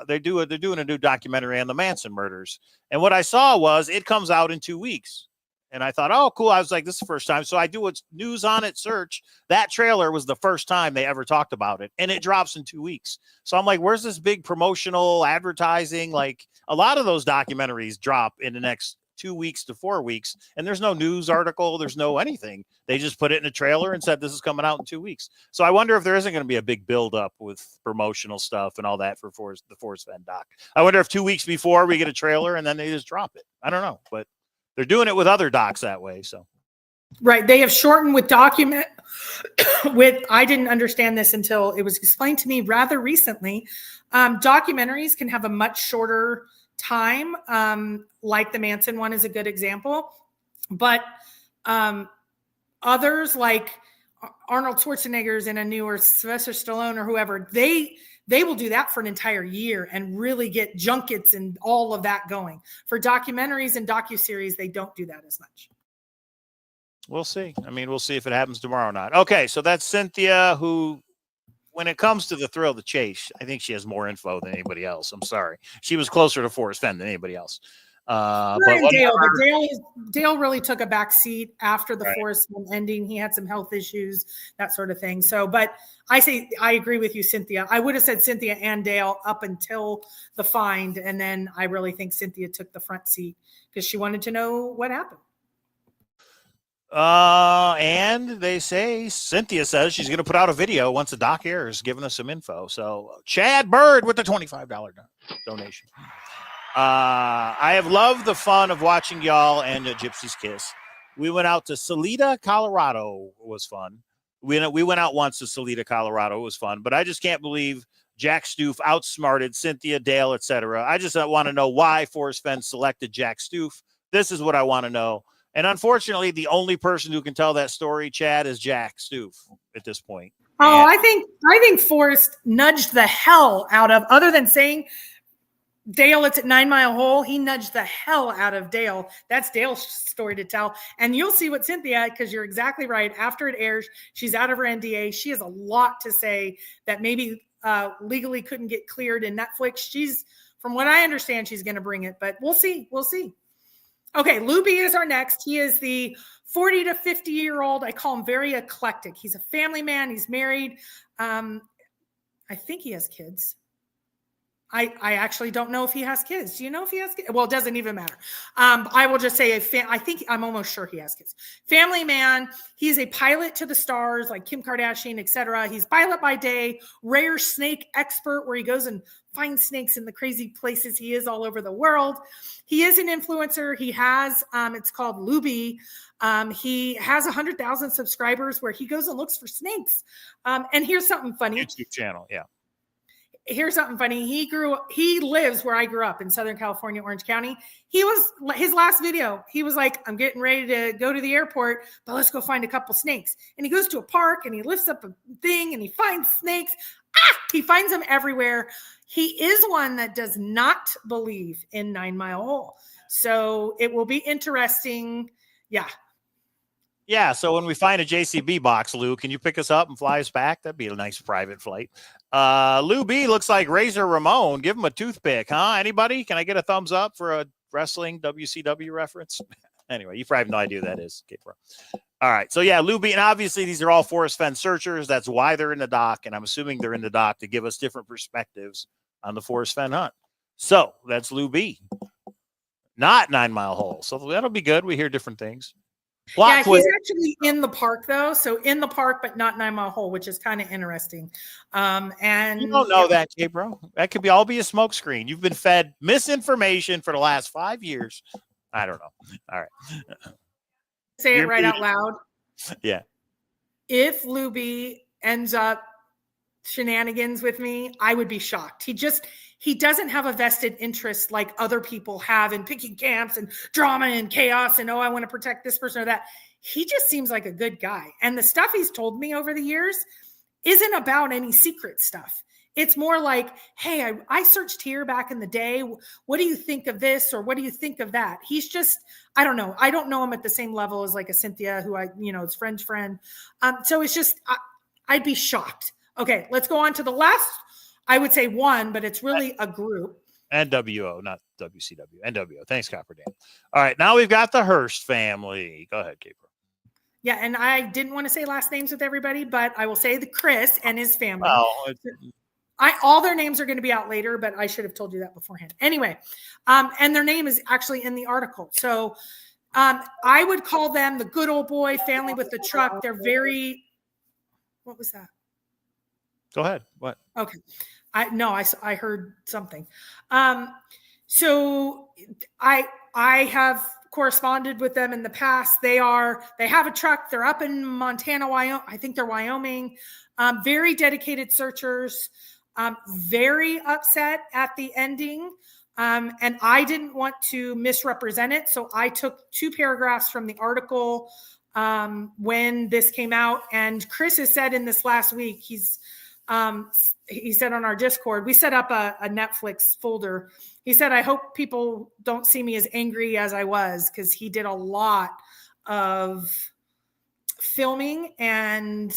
A: They're doing a new documentary on the Manson murders. And what I saw was it comes out in 2 weeks. And I thought, oh, cool. I was like, this is the first time. So I do a news on it search. That trailer was the first time they ever talked about it. And it drops in 2 weeks. So I'm like, where's this big promotional advertising? Like a lot of those documentaries drop in the next 2 weeks to 4 weeks. And there's no news article. There's no anything. They just put it in a trailer and said, this is coming out in 2 weeks. So I wonder if there isn't going to be a big buildup with promotional stuff and all that for the Forrest Fenn doc. I wonder if 2 weeks before we get a trailer and then they just drop it. I don't know, but they're doing it with other docs that way. So,
B: right. They have shortened with I didn't understand this until it was explained to me rather recently. Documentaries can have a much shorter time. Like the Manson one is a good example, but others like Arnold Schwarzenegger's in a new, or Sylvester Stallone or whoever, they will do that for an entire year and really get junkets and all of that going. For documentaries and docuseries, they don't do that as much.
A: We'll see. I mean, we'll see if it happens tomorrow or not. Okay, so that's Cynthia, who, when it comes to the thrill of the chase, I think she has more info than anybody else. I'm sorry. She was closer to Forrest Fenn than anybody else. But
B: Dale really took a back seat after the Forrest ending. He had some health issues, that sort of thing. So, but I agree with you, Cynthia. I would have said Cynthia and Dale up until the find. And then I really think Cynthia took the front seat because she wanted to know what happened.
A: And they say, Cynthia says she's going to put out a video once the doc airs, giving us some info. So Chad Bird with the $25 donation. I have loved the fun of watching y'all and Gypsy's Kiss. We went out to Salida, Colorado. It was fun. We went out once to Salida, Colorado. It was fun, but I just can't believe Jack Stoof outsmarted Cynthia, Dale, etc. I just want to know why Forrest Fenn selected Jack Stoof. This is what I want to know. And unfortunately, the only person who can tell that story, Chad, is Jack Stoof at this point.
B: Oh, I think Forrest nudged the hell out of, other than saying, Dale, it's at 9 Mile Hole. He nudged the hell out of Dale. That's Dale's story to tell. And you'll see what Cynthia, because you're exactly right. After it airs, she's out of her NDA. She has a lot to say that maybe legally couldn't get cleared in Netflix. From what I understand, she's going to bring it, but we'll see. We'll see. Okay, Lou B is our next. He is the 40 to 50-year-old. I call him very eclectic. He's a family man. He's married. I think he has kids. I actually don't know if he has kids. Do you know if he has kids? Well, it doesn't even matter. I will just say, I think I'm almost sure he has kids. Family man. He's a pilot to the stars, like Kim Kardashian, etc. He's pilot by day, rare snake expert, where he goes and finds snakes in the crazy places he is all over the world. He is an influencer. He has, it's called Luby. He has 100,000 subscribers where he goes and looks for snakes. And here's something funny.
A: YouTube channel, yeah.
B: Here's something funny. He lives where I grew up in Southern California, Orange County. His last video, he was like, I'm getting ready to go to the airport, but let's go find a couple snakes. And he goes to a park and he lifts up a thing and he finds snakes. He finds them everywhere. He is one that does not believe in 9 Mile Hole. So it will be interesting. Yeah.
A: Yeah, so when we find a JCB box, Lou, can you pick us up and fly us back? That'd be a nice private flight. Lou B looks like Razor Ramon. Give him a toothpick, huh? Anybody? Can I get a thumbs up for a wrestling WCW reference? Anyway, you probably have no idea who that is. Okay, bro. All right, so yeah, Lou B, and obviously these are all Forrest Fenn searchers. That's why they're in the dock, and I'm assuming they're in the dock to give us different perspectives on the Forrest Fenn hunt. So that's Lou B, not 9 Mile Hole. So that'll be good. We hear different things.
B: Yeah, he's actually in the park though. So in the park, but not 9 Mile Hole, which is kind of interesting. And
A: you don't know that, bro. That could all be a smokescreen. You've been fed misinformation for the last 5 years. I don't know. All right.
B: Say it right out loud.
A: Yeah.
B: If Luby ends up shenanigans with me, I would be shocked. He doesn't have a vested interest like other people have in picking camps and drama and chaos and, oh, I want to protect this person or that. He just seems like a good guy. And the stuff he's told me over the years isn't about any secret stuff. It's more like, hey, I searched here back in the day. What do you think of this? Or what do you think of that? He's just, I don't know. I don't know him at the same level as like a Cynthia who is friend's friend. So it's just, I'd be shocked. Okay, let's go on to the last. I would say one, but it's really a group.
A: NWO, not WCW. NWO. Thanks, Copper Dan. All right, now we've got the Hearst family. Go ahead, Caper.
B: Yeah, and I didn't want to say last names with everybody, but I will say the Chris and his family. All their names are going to be out later, but I should have told you that beforehand. Anyway, and their name is actually in the article. So I would call them the good old boy family with the truck. They're very, what was that?
A: Go ahead. What? Okay.
B: I heard something. So I have corresponded with them in the past. They have a truck. They're up in Montana, Wyoming. I think they're Wyoming. Very dedicated searchers. Very upset at the ending. And I didn't want to misrepresent it. So I took 2 paragraphs from the article when this came out. And Chris has said in this last week, he said on our Discord, we set up a Netflix folder. He said, I hope people don't see me as angry as I was, because he did a lot of filming. And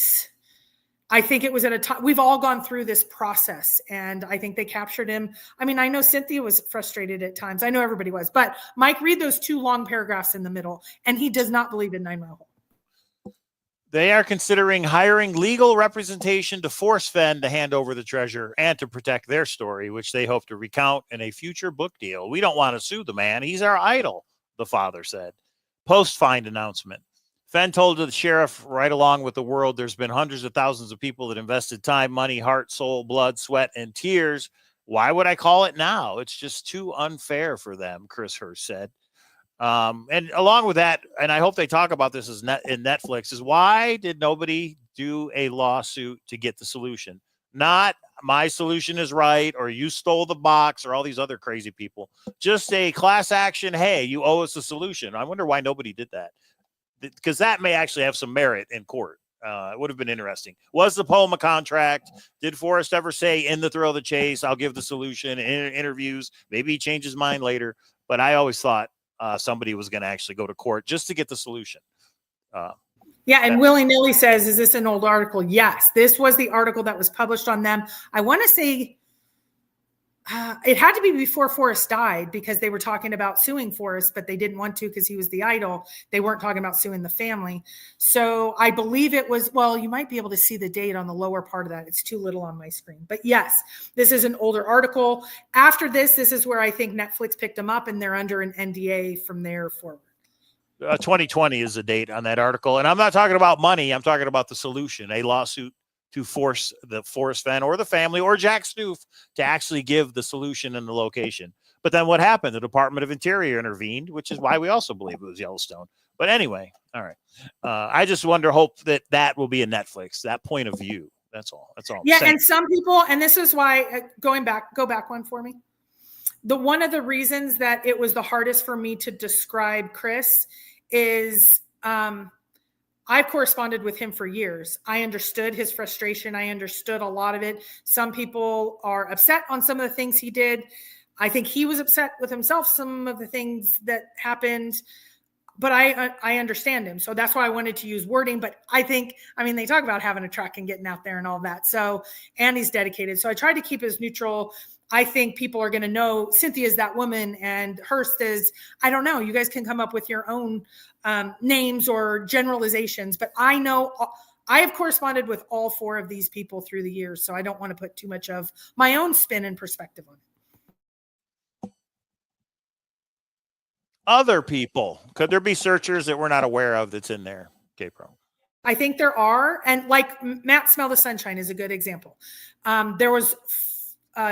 B: I think it was at a time, we've all gone through this process, and I think they captured him. I mean, I know Cynthia was frustrated at times. I know everybody was, but Mike, read those 2 long paragraphs in the middle. And he does not believe in 9 Mile Hole.
A: They are considering hiring legal representation to force Fenn to hand over the treasure and to protect their story, which they hope to recount in a future book deal. We don't want to sue the man. He's our idol, the father said. Post-find announcement. Fenn told the sheriff, right along with the world, there's been hundreds of thousands of people that invested time, money, heart, soul, blood, sweat, and tears. Why would I call it now? It's just too unfair for them, Chris Hearst said. And along with that, and I hope they talk about this in Netflix, is why did nobody do a lawsuit to get the solution? Not my solution is right, or you stole the box, or all these other crazy people. Just a class action. Hey, you owe us a solution. I wonder why nobody did that, because that may actually have some merit in court. It would have been interesting. Was the poem a contract? Did Forrest ever say in the thrill of the chase, I'll give the solution in interviews? Maybe he changed his mind later, but I always thought somebody was going to actually go to court just to get the solution.
B: Yeah, and Willy Nilly says, is this an old article? Yes, this was the article that was published on them. I want to say it had to be before Forrest died, because they were talking about suing Forrest, but they didn't want to because he was the idol. They weren't talking about suing the family. So I believe it was, well, you might be able to see the date on the lower part of that. It's too little on my screen. But yes, this is an older article. After this is where I think Netflix picked them up, and they're under an NDA from there forward.
A: 2020 is the date on that article. And I'm not talking about money. I'm talking about the solution, a lawsuit to force the Forrest Fenn or the family or Jack Stoof to actually give the solution and the location. But then what happened? The Department of Interior intervened, which is why we also believe it was Yellowstone. But anyway, all right. I just hope that will be a Netflix, that point of view. That's all. That's all.
B: Yeah, and some people, and this is why, go back one for me. One of the reasons that it was the hardest for me to describe Chris is I've corresponded with him for years. I understood his frustration. I understood a lot of it. Some people are upset on some of the things he did. I think he was upset with himself, some of the things that happened, but I understand him. So that's why I wanted to use wording. But they talk about having a truck and getting out there and all that. So, and he's dedicated. So I tried to keep as neutral. I think people are going to know Cynthia is that woman and Hurst is, I don't know. You guys can come up with your own names or generalizations, but I know I have corresponded with all four of these people through the years. So I don't want to put too much of my own spin and perspective on it.
A: Other people, could there be searchers that we're not aware of that's in there? K-Pro.
B: I think there are. And like Matt Smell the Sunshine is a good example. There was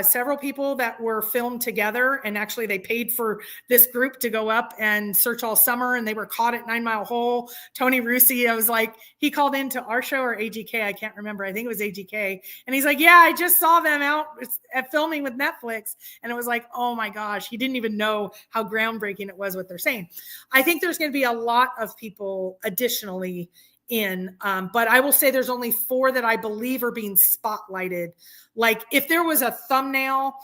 B: several people that were filmed together, and actually they paid for this group to go up and search all summer, and they were caught at 9 Mile Hole. Tony Russi, I was like, he called into our show or AGK, I can't remember. I think it was AGK. And he's like, yeah, I just saw them out at filming with Netflix. And it was like, oh my gosh, he didn't even know how groundbreaking it was what they're saying. I think there's going to be a lot of people additionally in, but I will say there's only 4 that I believe are being spotlighted. Like if there was a thumbnail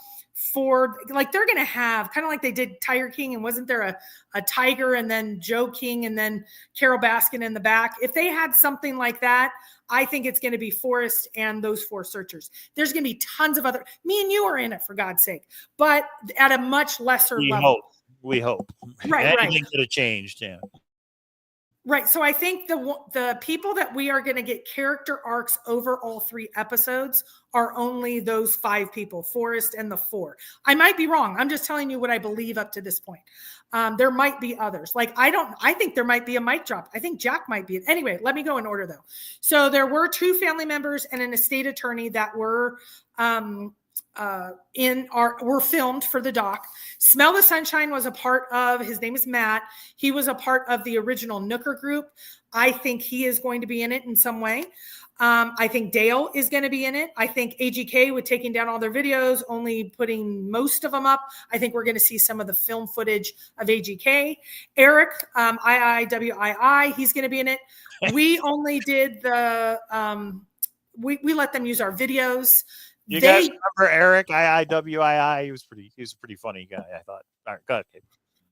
B: for, like, they're going to have kind of like they did Tiger King, and wasn't there a tiger and then Joe King and then Carol Baskin in the back? If they had something like that, I think it's going to be Forrest and those 4 searchers. There's going to be tons of other, me and you are in it, for God's sake, but at a much lesser level.
A: We hope.
B: Right.
A: Anything could have changed. Yeah.
B: Right. So I think the people that we are going to get character arcs over all 3 episodes are only those 5 people, Forrest and the 4. I might be wrong. I'm just telling you what I believe up to this point. There might be others. Like, I think there might be a mic drop. I think Jack might be. Anyway, let me go in order though. So there were 2 family members and an estate attorney that were, were filmed for the doc. Smell the Sunshine was a part of, his name is Matt. He was a part of the original Nooker group. I think he is going to be in it in some way. I think Dale is going to be in it. I think AGK, with taking down all their videos, only putting most of them up, I think we're going to see some of the film footage of AGK. Eric, IIWII, he's going to be in it. We only did the, we let them use our videos.
A: You guys remember Eric, IIWII? He was a pretty funny guy, I thought. All right, go ahead, Kate.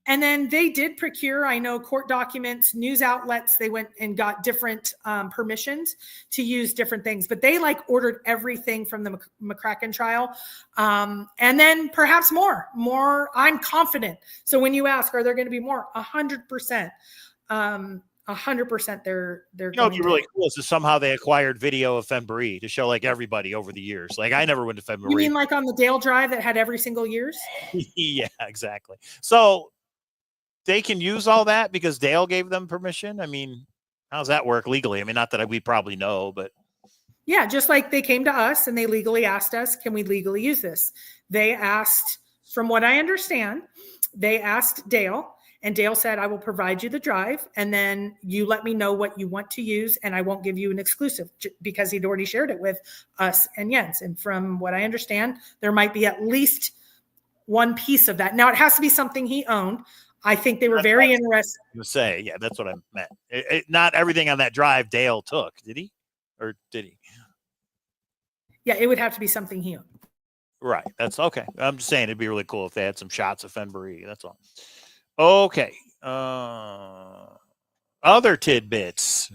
B: And then they did procure, I know, court documents, news outlets. They went and got different permissions to use different things, but they ordered everything from the McCracken trial. And then perhaps more, I'm confident. So when you ask, are there going to be more? 100%. 100% they're
A: it'd be really cool is somehow they acquired video of Fenbury to show everybody over the years. I never went to Fenbury.
B: You mean on the Dale Drive that had every single years?
A: Yeah, exactly. So they can use all that because Dale gave them permission. I mean, how's that work legally? I mean, not that we probably know, but
B: yeah, just like they came to us and they legally asked us, can we legally use this? They asked, from what I understand, they asked Dale. And Dale said, I will provide you the drive, and then you let me know what you want to use, and I won't give you an exclusive, because he'd already shared it with us and Jens. And from what I understand, there might be at least one piece of that. Now, it has to be something he owned. I think they were very interested.
A: You say, yeah, that's what I meant. Not everything on that drive Dale took, did he? Or did he?
B: Yeah, it would have to be something he owned.
A: Right. That's okay. I'm just saying it'd be really cool if they had some shots of Fenbury. That's all. Okay. Other tidbits.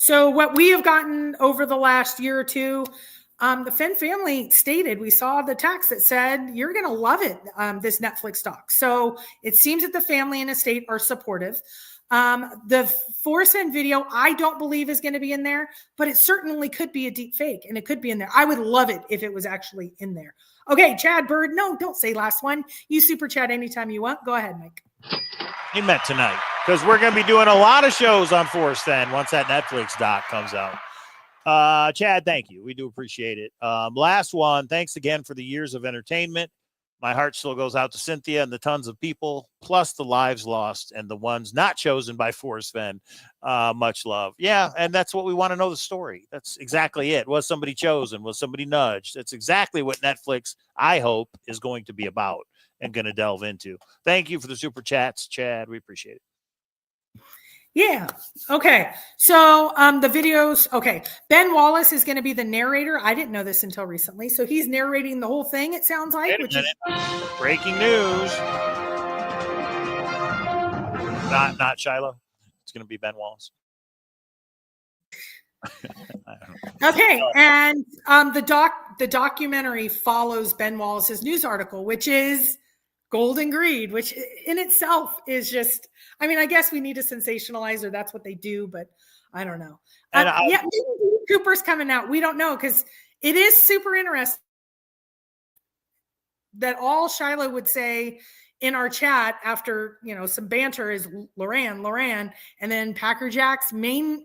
B: So what we have gotten over the last year or two, the Fenn family stated, we saw the text that said, you're going to love it, this Netflix doc. So it seems that the family and estate are supportive. The Forrest Fenn video, I don't believe is going to be in there, but it certainly could be a deep fake and it could be in there. I would love it if it was actually in there. Okay, Chad Bird. No, don't say last one. You super chat anytime you want. Go ahead, Mike.
A: He meant tonight because we're going to be doing a lot of shows on Forrest Fenn once that Netflix doc comes out. Chad, thank you. We do appreciate it. Last one. Thanks again for the years of entertainment. My heart still goes out to Cynthia and the tons of people, plus the lives lost and the ones not chosen by Forrest Fenn. Much love. Yeah, and that's what we want to know, the story. That's exactly it. Was somebody chosen? Was somebody nudged? That's exactly what Netflix, I hope, is going to be about and going to delve into. Thank you for the super chats, Chad. We appreciate it.
B: Yeah. Okay. So the videos. Okay. Ben Wallace is going to be the narrator. I didn't know this until recently. So he's narrating the whole thing, it sounds like. Which is
A: breaking news. Not Shiloh. It's going to be Ben Wallace.
B: Okay. And the documentary follows Ben Wallace's news article, which is Golden Greed, which in itself is just, I mean, I guess we need to sensationalize, or that's what they do, but I don't know. Yeah, maybe Cooper's coming out. We don't know, because it is super interesting that all Shiloh would say in our chat after, some banter is Loran, and then Packer Jack's main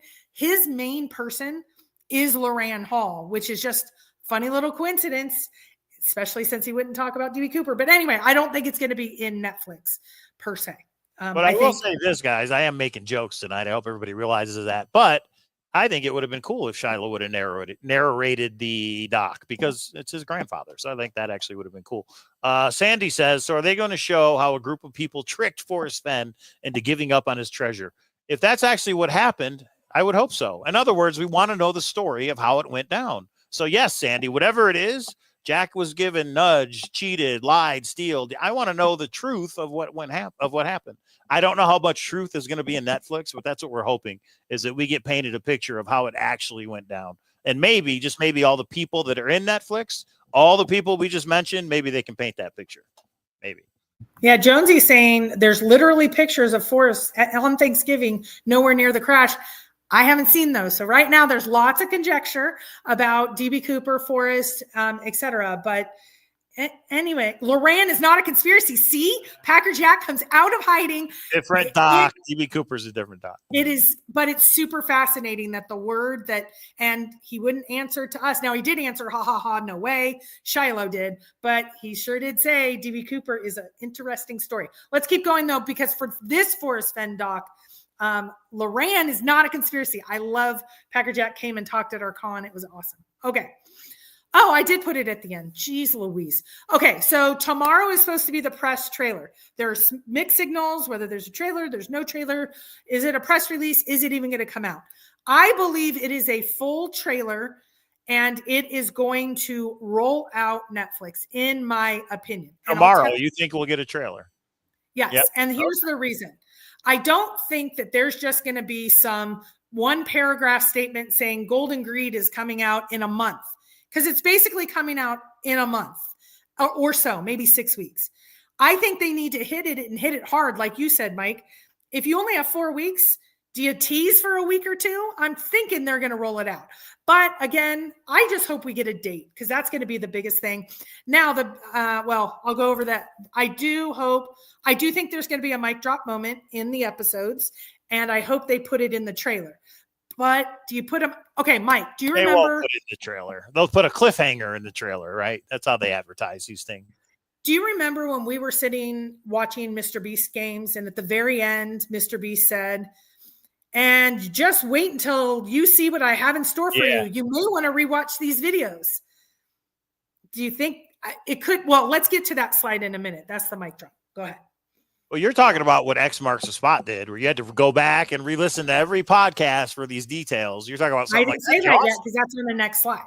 B: person is Loran Hall, which is just funny little coincidence, especially since he wouldn't talk about DB Cooper. But anyway, I don't think it's going to be in Netflix per se.
A: But I will say this, guys, I am making jokes tonight. I hope everybody realizes that. But I think it would have been cool if Shiloh would have narrated the doc, because it's his grandfather. So I think that actually would have been cool. Sandy says, so are they going to show how a group of people tricked Forrest Fenn into giving up on his treasure? If that's actually what happened, I would hope so. In other words, we want to know the story of how it went down. So yes, Sandy, whatever it is, Jack was given, nudged, cheated, lied, stealed. I want to know the truth of what happened. I don't know how much truth is going to be in Netflix, but that's what we're hoping, is that we get painted a picture of how it actually went down. And maybe, just maybe, all the people that are in Netflix, all the people we just mentioned, maybe they can paint that picture. Maybe.
B: Yeah, Jonesy's saying there's literally pictures of Forrest on Thanksgiving nowhere near the crash. I haven't seen those. So right now there's lots of conjecture about DB Cooper, Forrest, etc. But anyway, Loran is not a conspiracy. See, Packer Jack comes out of hiding.
A: Different doc. DB Cooper's a different doc.
B: It is, but it's super fascinating that the word that, and he wouldn't answer to us. Now he did answer, ha ha ha, no way. Shiloh did, but he sure did say DB Cooper is an interesting story. Let's keep going though, because for this Forrest Fenn doc, Loran is not a conspiracy. I love Packer Jack came and talked at our con. It was awesome. Okay. Oh, I did put it at the end. Jeez Louise. Okay. So tomorrow is supposed to be the press trailer. There's mixed signals, whether there's a trailer, there's no trailer. Is it a press release? Is it even going to come out? I believe it is a full trailer and it is going to roll out Netflix, in my opinion.
A: Tomorrow, you think we'll get a trailer?
B: Yes. Yep. And here's the reason. I don't think that there's just going to be some one paragraph statement saying Golden Greed is coming out in a month, because it's basically coming out in a month or so, maybe 6 weeks. I think they need to hit it and hit it hard. Like you said, Mike, if you only have 4 weeks, do you tease for a week or two? I'm thinking they're going to roll it out. But again, I just hope we get a date, because that's going to be the biggest thing. Now, I'll go over that. I do think there's going to be a mic drop moment in the episodes, and I hope they put it in the trailer. But do you put them? Okay, Mike, do you remember?
A: They won't put it in the trailer. They'll put a cliffhanger in the trailer, right? That's how they advertise these things.
B: Do you remember when we were sitting watching Mr. Beast games, and at the very end, Mr. Beast said, and just wait until you see what I have in store for you. You may want to rewatch these videos. Do you think it could? Well, let's get to that slide in a minute. That's the mic drop. Go ahead.
A: Well, you're talking about what X Marks the Spot did, where you had to go back and re-listen to every podcast for these details. You're talking about something like that. I didn't say that yet,
B: because that's on the next slide.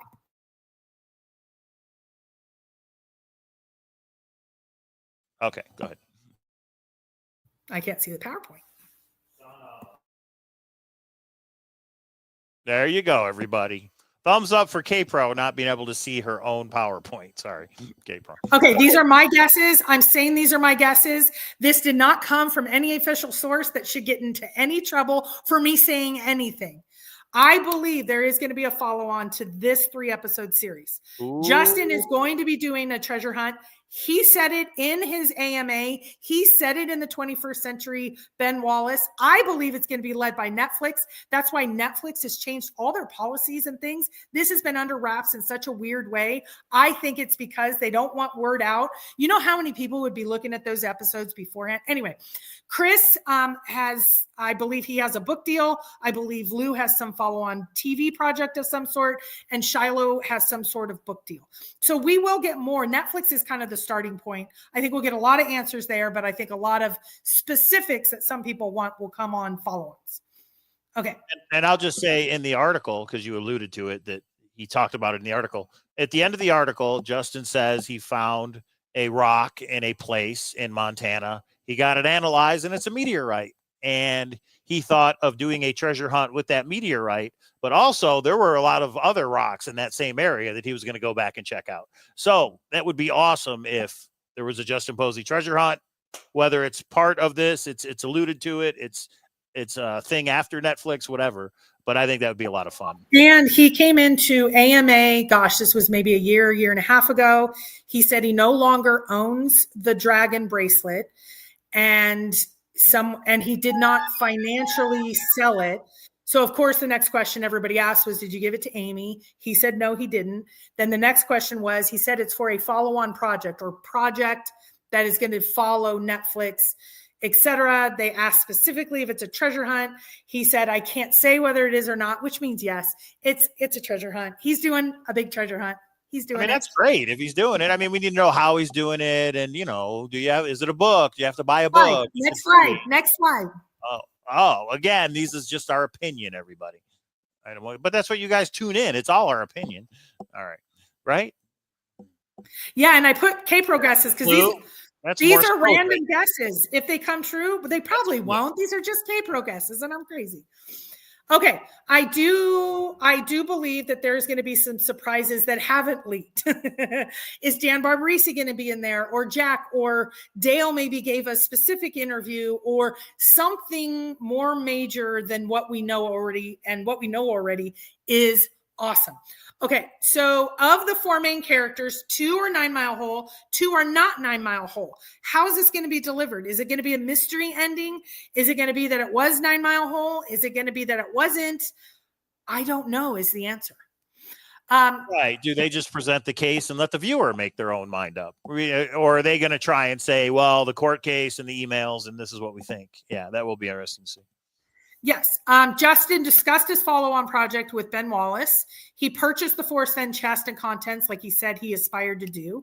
A: Okay, go ahead.
B: I can't see the PowerPoint.
A: There you go, everybody. Thumbs up for K-Pro not being able to see her own PowerPoint. Sorry, K-Pro.
B: Okay, these are my guesses. I'm saying these are my guesses. This did not come from any official source that should get into any trouble for me saying anything. I believe there is going to be a follow-on to this 3-episode series. Ooh. Justin is going to be doing a treasure hunt. He said it in his AMA. He said it in the 21st Century Ben Wallace. I believe it's going to be led by Netflix. That's why Netflix has changed all their policies and things. This has been under wraps in such a weird way. I think it's because they don't want word out. You know how many people would be looking at those episodes beforehand? Anyway, Chris I believe he has a book deal. I believe Lou has some follow-on TV project of some sort, and Shiloh has some sort of book deal. So we will get more. Netflix is kind of the starting point. I think we'll get a lot of answers there, but I think a lot of specifics that some people want will come on follow-ons. Okay.
A: And I'll just say in the article, because you alluded to it, that he talked about it in the article. At the end of the article, Justin says he found a rock in a place in Montana. He got it analyzed, and it's a meteorite. And he thought of doing a treasure hunt with that meteorite, but also there were a lot of other rocks in that same area that he was going to go back and check out. So that would be awesome if there was a Justin Posey treasure hunt, whether it's part of this, it's alluded to it, it's a thing after Netflix, whatever. But I think that would be a lot of fun.
B: And he came into AMA, gosh, this was maybe a year and a half ago. He said he no longer owns the dragon bracelet, and he did not financially sell it. So of course, the next question everybody asked was, did you give it to Amy? He said, no, he didn't. Then the next question was, he said it's for a follow-on project or project that is going to follow Netflix, etc. They asked specifically if it's a treasure hunt. He said, I can't say whether it is or not, which means yes, it's a treasure hunt. He's doing a big treasure hunt. He's doing
A: that's great if he's doing it. I mean, we need to know how he's doing it. And, is it a book? Do you have to buy a book?
B: Next slide.
A: Oh, again, these is just our opinion, everybody. But that's what you guys tune in. It's all our opinion. All right. Right?
B: Yeah. And I put K-Pro guesses because these are random guesses. If they come true, but they probably won't. These are just K-Pro guesses, and I'm crazy. Okay, I do believe that there's going to be some surprises that haven't leaked. Is Dan Barbarisi going to be in there, or Jack, or Dale maybe gave a specific interview, or something more major than what we know already, and what we know already is awesome. Okay, so of the 4 main characters, 2 are 9 Mile Hole, 2 are not 9 Mile Hole. How is this going to be delivered? Is it going to be a mystery ending? Is it going to be that it was 9 Mile Hole? Is it going to be that it wasn't? I don't know is the answer.
A: Right. Do they just present the case and let the viewer make their own mind up? Or are they going to try and say, well, the court case and the emails, and this is what we think? Yeah, that will be interesting to see.
B: Yes. Justin discussed his follow-on project with Ben Wallace. He purchased the Forrest Fenn chest and contents like he said he aspired to do.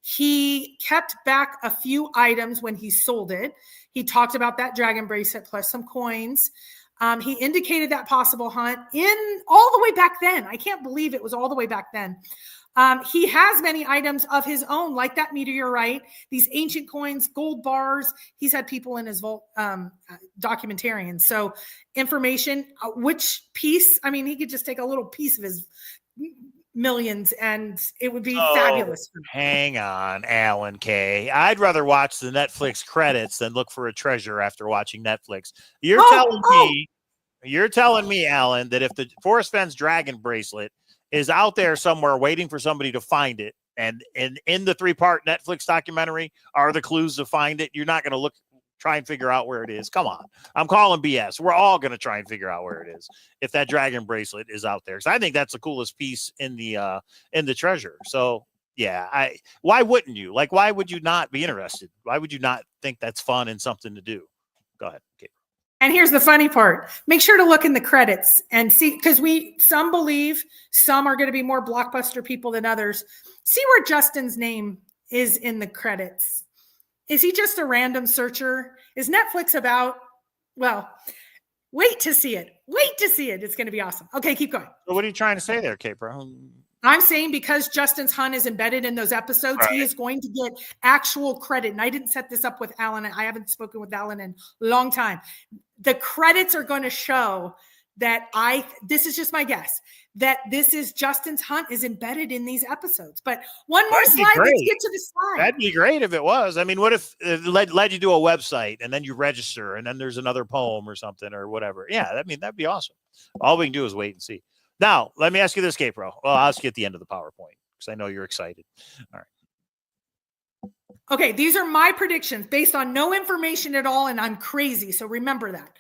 B: He kept back a few items when he sold it. He talked about that dragon bracelet plus some coins. He indicated that possible hunt in all the way back then. I can't believe it was all the way back then. He has many items of his own, like that meteorite, these ancient coins, gold bars. He's had people in his vault, documentarians. So information, which piece, I mean, he could just take a little piece of his millions and it would be fabulous.
A: Hang on, Alan K. I'd rather watch the Netflix credits than look for a treasure after watching Netflix. You're telling me, Alan, that if the Forrest Fenn's dragon bracelet is out there somewhere waiting for somebody to find it, and in the 3-part Netflix documentary are the clues to find it, you're not going to try and figure out where it is. Come on. I'm calling BS. We're all going to try and figure out where it is if that dragon bracelet is out there. So I think that's the coolest piece in the treasure. So yeah, why wouldn't you? Like, why would you not be interested? Why would you not think that's fun and something to do? Go ahead. Okay.
B: And here's the funny part. Make sure to look in the credits and see, because some believe some are going to be more blockbuster people than others. See where Justin's name is in the credits. Is he just a random searcher? Is Netflix about, well, wait to see it. Wait to see it. It's going to be awesome. Okay, keep going.
A: So what are you trying to say there, Kate-Bro?
B: I'm saying because Justin's hunt is embedded in those episodes, right, he is going to get actual credit. And I didn't set this up with Alan. I haven't spoken with Alan in a long time. The credits are going to show that this is just my guess, that this is Justin's hunt is embedded in these episodes. But one more slide. Let's get to the slide.
A: That'd be great if it was. I mean, what if it led you to a website and then you register and then there's another poem or something or whatever? Yeah, I mean, that'd be awesome. All we can do is wait and see. Now, let me ask you this, K-Pro. Well, I'll ask you at the end of the PowerPoint because I know you're excited. All right.
B: Okay, these are my predictions based on no information at all, and I'm crazy, so remember that.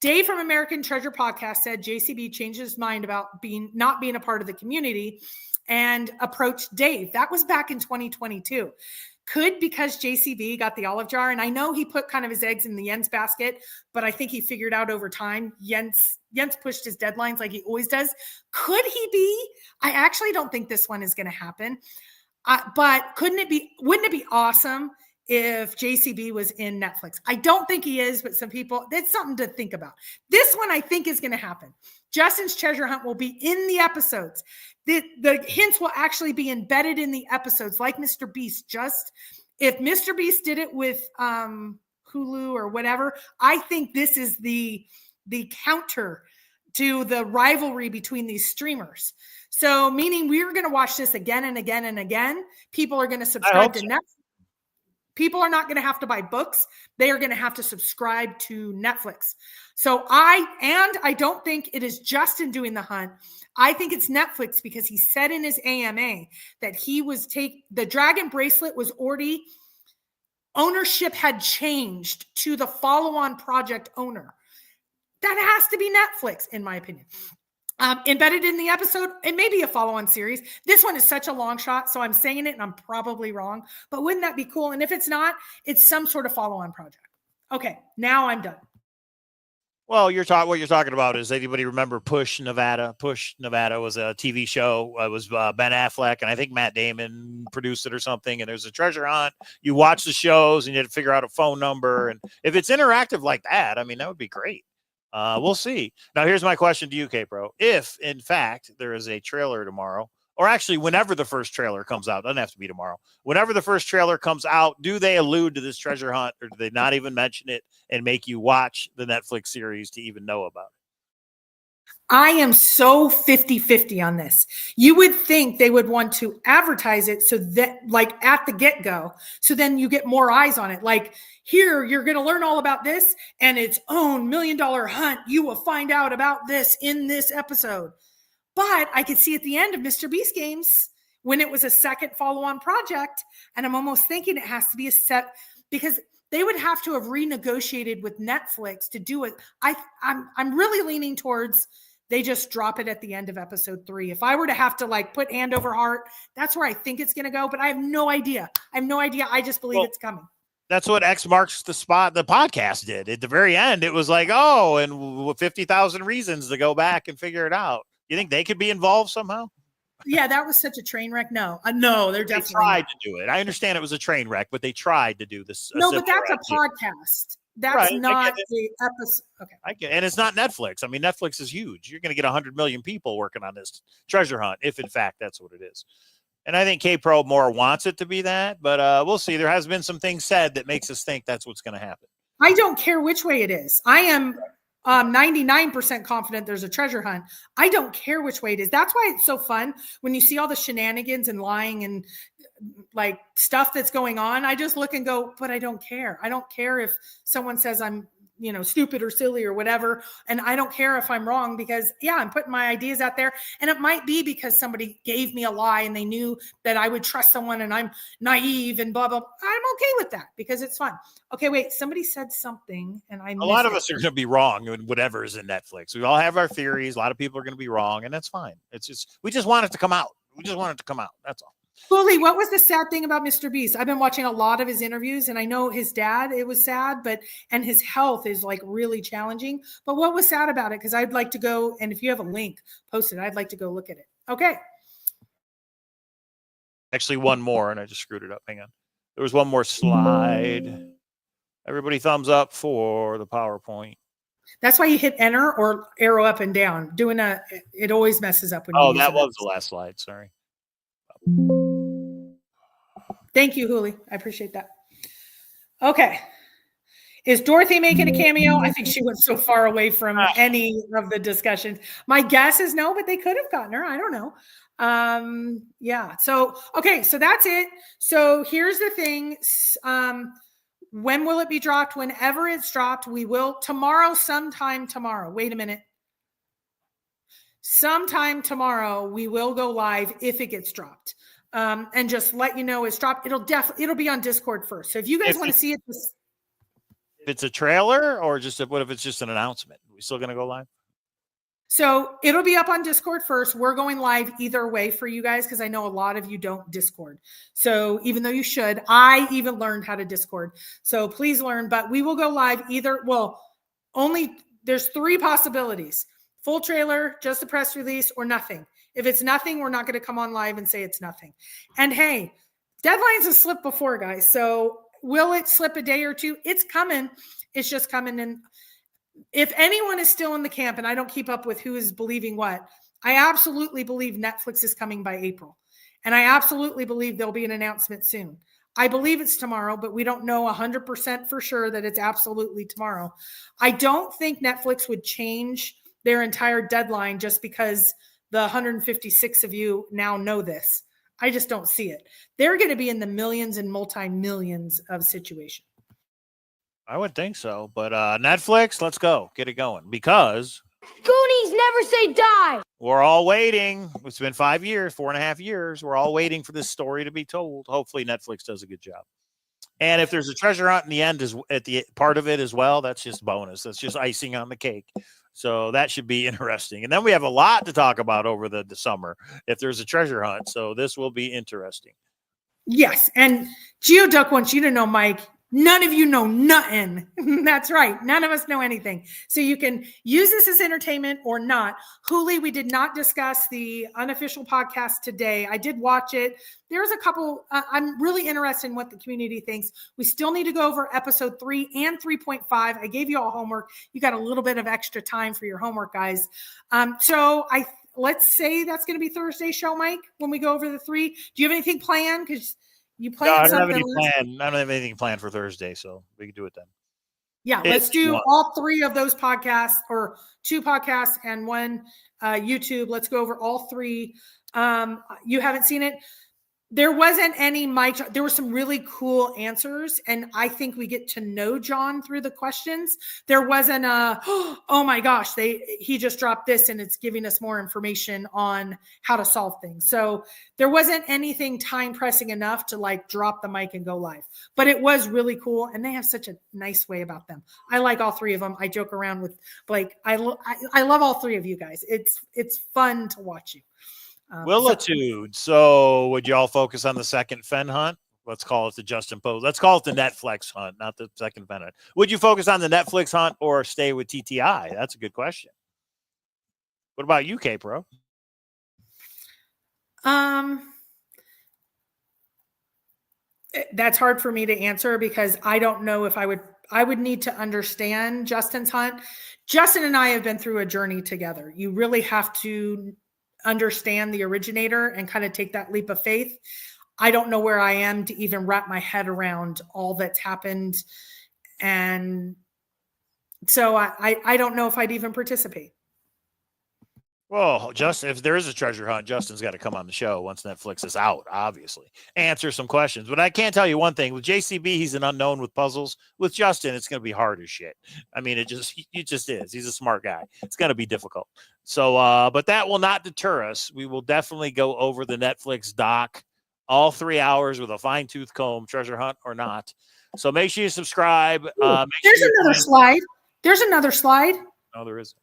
B: Dave from American Treasure Podcast said JCB changed his mind about not being a part of the community and approached Dave. That was back in 2022. Could because JCB got the olive jar, and I know he put kind of his eggs in the Jens basket, but I think he figured out over time Jens pushed his deadlines like he always does. Could he be? I actually don't think this one is going to happen. But wouldn't it be awesome if JCB was in Netflix? I don't think he is, but some people, that's something to think about. This one I think is going to happen. Justin's treasure hunt will be in the episodes. The hints will actually be embedded in the episodes like Mr. Beast. Just if Mr. Beast did it with Hulu or whatever, I think this is the counter to the rivalry between these streamers. So meaning we're going to watch this again and again and again. People are going to subscribe to Netflix. People are not going to have to buy books. They are going to have to subscribe to Netflix. So I don't think it is Justin doing the hunt. I think it's Netflix because he said in his AMA that the dragon bracelet was already, ownership had changed to the follow-on project owner. That has to be Netflix, in my opinion. Embedded in the episode, it may be a follow-on series. This one is such a long shot, so I'm saying it and I'm probably wrong, but wouldn't that be cool? And if it's not, it's some sort of follow-on project. Okay, now I'm done.
A: Well, what you're talking about is, anybody remember Push Nevada? Push Nevada was a TV show. It was Ben Affleck, and I think Matt Damon produced it or something. And there's a treasure hunt. You watch the shows, and you had to figure out a phone number. And if it's interactive like that, I mean, that would be great. We'll see. Now, here's my question to you, K-Pro. If, in fact, there is a trailer tomorrow, or actually whenever the first trailer comes out, doesn't have to be tomorrow, whenever the first trailer comes out, do they allude to this treasure hunt, or do they not even mention it and make you watch the Netflix series to even know about it?
B: I am so 50-50 on this. You would think they would want to advertise it so that, like, at the get-go, so then you get more eyes on it. Like, here, you're going to learn all about this and its own $1 million hunt. You will find out about this in this episode. But I could see at the end of Mr. Beast Games when it was a second follow-on project, and I'm almost thinking it has to be a set, because they would have to have renegotiated with Netflix to do it. I'm really leaning towards they just drop it at the end of episode 3. If I were to have to, like, put hand over heart, that's where I think it's going to go. But I have no idea. I just believe it's coming.
A: That's what X Marks the Spot, the podcast, did. At the very end, it was like, and 50,000 reasons to go back and figure it out. You think they could be involved somehow?
B: Yeah, that was such a train wreck. No, they're definitely.
A: They tried to do it. I understand it was a train wreck, but they tried to do this.
B: No, but that's a podcast. That's right, not the episode. Okay.
A: I get, and it's not Netflix. I mean, Netflix is huge. You're going to get 100 million people working on this treasure hunt, if in fact that's what it is. And I think K-Pro more wants it to be that, but we'll see. There has been some things said that makes us think that's what's going to happen.
B: I don't care which way it is. I am 99% confident there's a treasure hunt. I don't care which way it is. That's why it's so fun when you see all the shenanigans and lying and like stuff that's going on. I just look and go, but I don't care. I don't care if someone says I'm, stupid or silly or whatever. And I don't care if I'm wrong because I'm putting my ideas out there. And it might be because somebody gave me a lie and they knew that I would trust someone and I'm naive and blah, blah, blah. I'm okay with that because it's fun. Okay, wait, somebody said something and I missed
A: a lot of us are going to be wrong in whatever is in Netflix. We all have our theories. A lot of people are going to be wrong, and that's fine. We just want it to come out. That's all.
B: Fully, what was the sad thing about Mr. Beast? I've been watching a lot of his interviews, and I know his dad, it was sad, and his health is like really challenging. But what was sad about it? Because I'd like to go, and if you have a link, post it. I'd like to go look at it. Okay.
A: Actually, one more, and I just screwed it up. Hang on. There was one more slide. Everybody thumbs up for the PowerPoint.
B: That's why you hit enter or arrow up and down. It always messes up when you use
A: that was the last slide. Sorry.
B: Thank you, Huli. I appreciate that. Okay. Is Dorothy making a cameo? I think she went so far away from any of the discussions. My guess is no, but they could have gotten her. I don't know. Yeah. So, okay. So that's it. So here's the thing. When will it be dropped? Whenever it's dropped, we will sometime tomorrow. Wait a minute. Sometime tomorrow, we will go live if it gets dropped. And just let you know it's dropped. It'll be on Discord first. So if you guys want to see it,
A: if it's a trailer or what if it's just an announcement? Are we still going to go live?
B: So it'll be up on Discord first. We're going live either way for you guys because I know a lot of you don't Discord. So even though you should, I even learned how to Discord. So please learn, but we will go live there's 3 possibilities. Full trailer, just a press release, or nothing. If it's nothing, we're not going to come on live and say it's nothing. And hey, deadlines have slipped before, guys. So will it slip a day or two? It's coming. It's just coming in. If anyone is still in the camp, and I don't keep up with who is believing what, I absolutely believe Netflix is coming by April. And I absolutely believe there'll be an announcement soon. I believe it's tomorrow, but we don't know 100% for sure that it's absolutely tomorrow. I don't think Netflix would change their entire deadline just because the 156 of you now know this. I just don't see it. They're going to be in the millions and multi-millions of situation.
A: I would think so, but Netflix, let's go. Get it going because
C: Goonies never say die.
A: We're all waiting. It's been 5 years, 4.5 years. We're all waiting for this story to be told. Hopefully Netflix does a good job. And if there's a treasure hunt in the end, at the part of it as well, that's just bonus. That's just icing on the cake. So that should be interesting. And then we have a lot to talk about over the summer if there's a treasure hunt. So this will be interesting.
B: Yes. And Geoduck wants you to know, Mike, none of you know nothing. That's right. None of us know anything. So you can use this as entertainment or not. Hooli, we did not discuss the unofficial podcast today. I did watch it. There's a couple. I'm really interested in what the community thinks. We still need to go over episode 3 and 3.5. I gave you all homework. You got a little bit of extra time for your homework, guys. Let's say that's going to be Thursday's show, Mike, when we go over the 3. Do you have anything planned? Because you planned something.
A: I don't have anything planned for Thursday, so we can do it then.
B: Yeah, let's do all 3 of those podcasts, or 2 podcasts and 1 YouTube. Let's go over all 3. You haven't seen it. There wasn't any Mike. There were some really cool answers, and I think we get to know John through the questions. There wasn't oh my gosh, he just dropped this, and it's giving us more information on how to solve things. So there wasn't anything time pressing enough to like drop the mic and go live. But it was really cool, and they have such a nice way about them. I like all 3 of them. I joke around with Blake. I love all 3 of you guys. It's fun to watch you.
A: Willitude. So would you all focus on the second Fenn hunt? Let's call it the Justin Post. Let's call it the Netflix hunt, not the second Fenn hunt. Would you focus on the Netflix hunt or stay with TTI? That's a good question. What about you, K-Pro?
B: That's hard for me to answer because I don't know if I would need to understand Justin's hunt. Justin and I have been through a journey together. You really have to understand the originator and kind of take that leap of faith. I don't know where I am to even wrap my head around all that's happened. And so I don't know if I'd even participate.
A: Well, Justin, if there is a treasure hunt, Justin's got to come on the show once Netflix is out, obviously. Answer some questions. But I can't tell you one thing. With JCB, he's an unknown with puzzles. With Justin, it's going to be hard as shit. I mean, it just is. He's a smart guy. It's going to be difficult. So, but that will not deter us. We will definitely go over the Netflix doc, all 3 hours with a fine-tooth comb, treasure hunt or not. So make sure you subscribe.
B: There's another slide. There's another slide.
A: No, there isn't.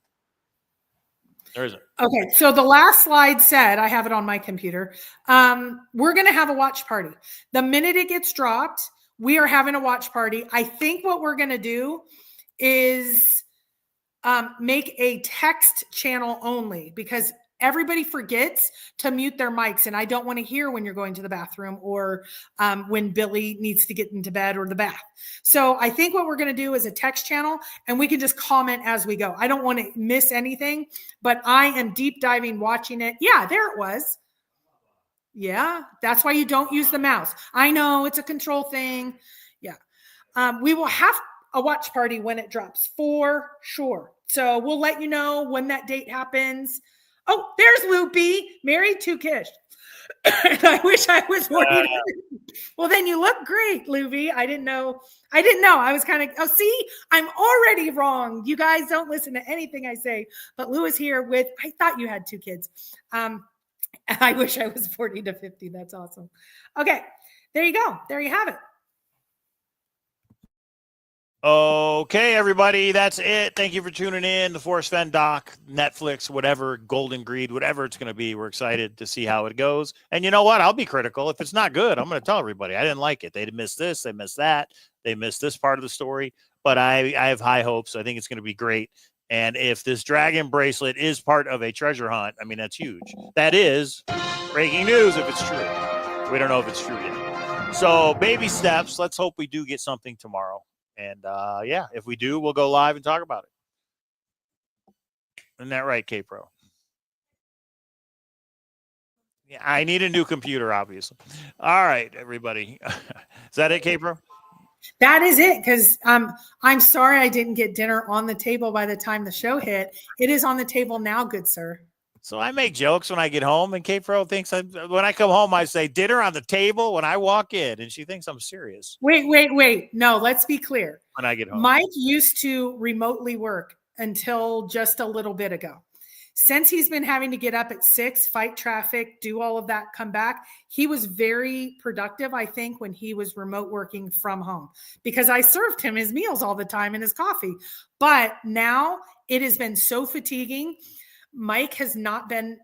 A: There isn't.
B: Okay, so the last slide said, I have it on my computer, we're going to have a watch party. The minute it gets dropped, we are having a watch party. I think what we're going to do is make a text channel only because everybody forgets to mute their mics, and I don't want to hear when you're going to the bathroom or when Billy needs to get into bed or the bath. So I think what we're going to do is a text channel, and we can just comment as we go. I don't want to miss anything, but I am deep diving watching it. Yeah, there it was. Yeah, that's why you don't use the mouse. I know it's a control thing. Yeah. We will have a watch party when it drops for sure. So we'll let you know when that date happens. Oh, there's Loopy, married to Kish. And I wish I was 40. Well, then you look great, Loopy. I didn't know. I was kind of, oh, see, I'm already wrong. You guys don't listen to anything I say. But Lou is here with, I thought you had 2 kids. I wish I was 40 to 50. That's awesome. Okay, there you go. There you have it.
A: Okay, everybody, that's it. Thank you for tuning in. The Forrest Fenn doc, Netflix, whatever, Golden Greed, whatever it's going to be. We're excited to see how it goes. And you know what? I'll be critical. If it's not good, I'm going to tell everybody I didn't like it. They missed this. They missed that. They missed this part of the story. But I have high hopes. I think it's going to be great. And if this dragon bracelet is part of a treasure hunt, I mean, that's huge. That is breaking news if it's true. We don't know if it's true yet. So baby steps. Let's hope we do get something tomorrow. And yeah, if we do, we'll go live and talk about it. Isn't that right, K-Pro? Yeah, I need a new computer, obviously. All right, everybody. Is that it, K-Pro?
B: That is it, because I'm sorry I didn't get dinner on the table by the time the show hit. It is on the table now, good sir.
A: So I make jokes when I get home, and K-Pro thinks when I come home, I say dinner on the table when I walk in, and she thinks I'm serious.
B: Wait. No, let's be clear.
A: When I get home.
B: Mike used to remotely work until just a little bit ago. Since he's been having to get up at 6, fight traffic, do all of that, come back, he was very productive, I think, when he was remote working from home, because I served him his meals all the time and his coffee. But now it has been so fatiguing. Mike has not been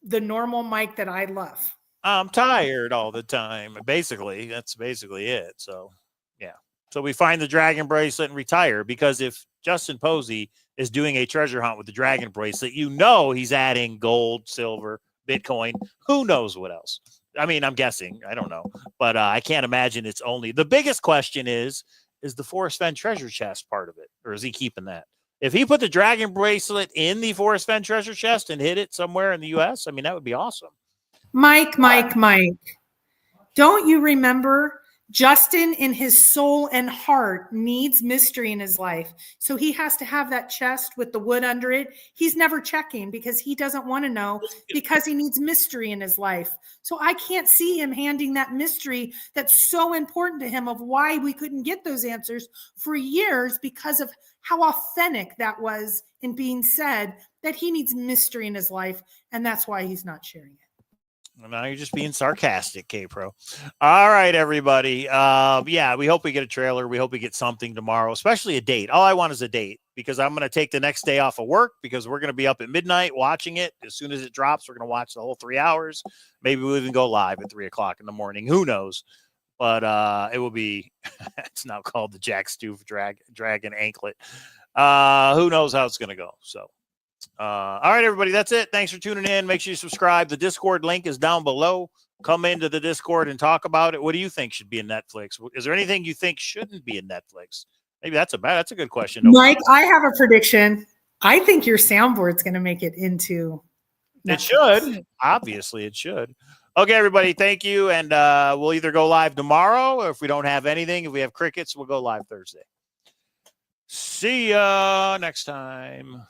B: the normal Mike that I love.
A: I'm tired all the time. Basically, that's basically it. So, yeah. So we find the dragon bracelet and retire, because if Justin Posey is doing a treasure hunt with the dragon bracelet, you know he's adding gold, silver, Bitcoin, who knows what else. I mean, I'm guessing. I don't know. But I can't imagine it's only. The biggest question is the Forrest Fenn treasure chest part of it, or is he keeping that? If he put the dragon bracelet in the Forrest Fenn treasure chest and hid it somewhere in the U.S., I mean, that would be awesome.
B: Mike. Don't you remember Justin in his soul and heart needs mystery in his life. So he has to have that chest with the wood under it. He's never checking because he doesn't want to know, because he needs mystery in his life. So I can't see him handing that mystery that's so important to him of why we couldn't get those answers for years, because of how authentic that was in being said, that he needs mystery in his life. And that's why he's not sharing it.
A: Well, now you're just being sarcastic, K-Pro. All right, everybody. Yeah, we hope we get a trailer. We hope we get something tomorrow, especially a date. All I want is a date, because I'm going to take the next day off of work, because we're going to be up at midnight watching it. As soon as it drops, we're going to watch the whole 3 hours. Maybe we'll even go live at 3 o'clock in the morning. Who knows? But it will be, it's now called the Jack Stoof Dragon Anklet. Who knows how it's going to go? So. All right, everybody, that's it. Thanks for tuning in. Make sure you subscribe. The Discord link is down below. Come into the Discord and talk about it. What do you think should be in Netflix? Is there anything you think shouldn't be in Netflix? Maybe that's a good question.
B: Mike, I have a prediction. I think your soundboard's going to make it into Netflix.
A: It should. Obviously, it should. Okay, everybody, thank you. And we'll either go live tomorrow, or if we don't have anything, if we have crickets, we'll go live Thursday. See ya next time.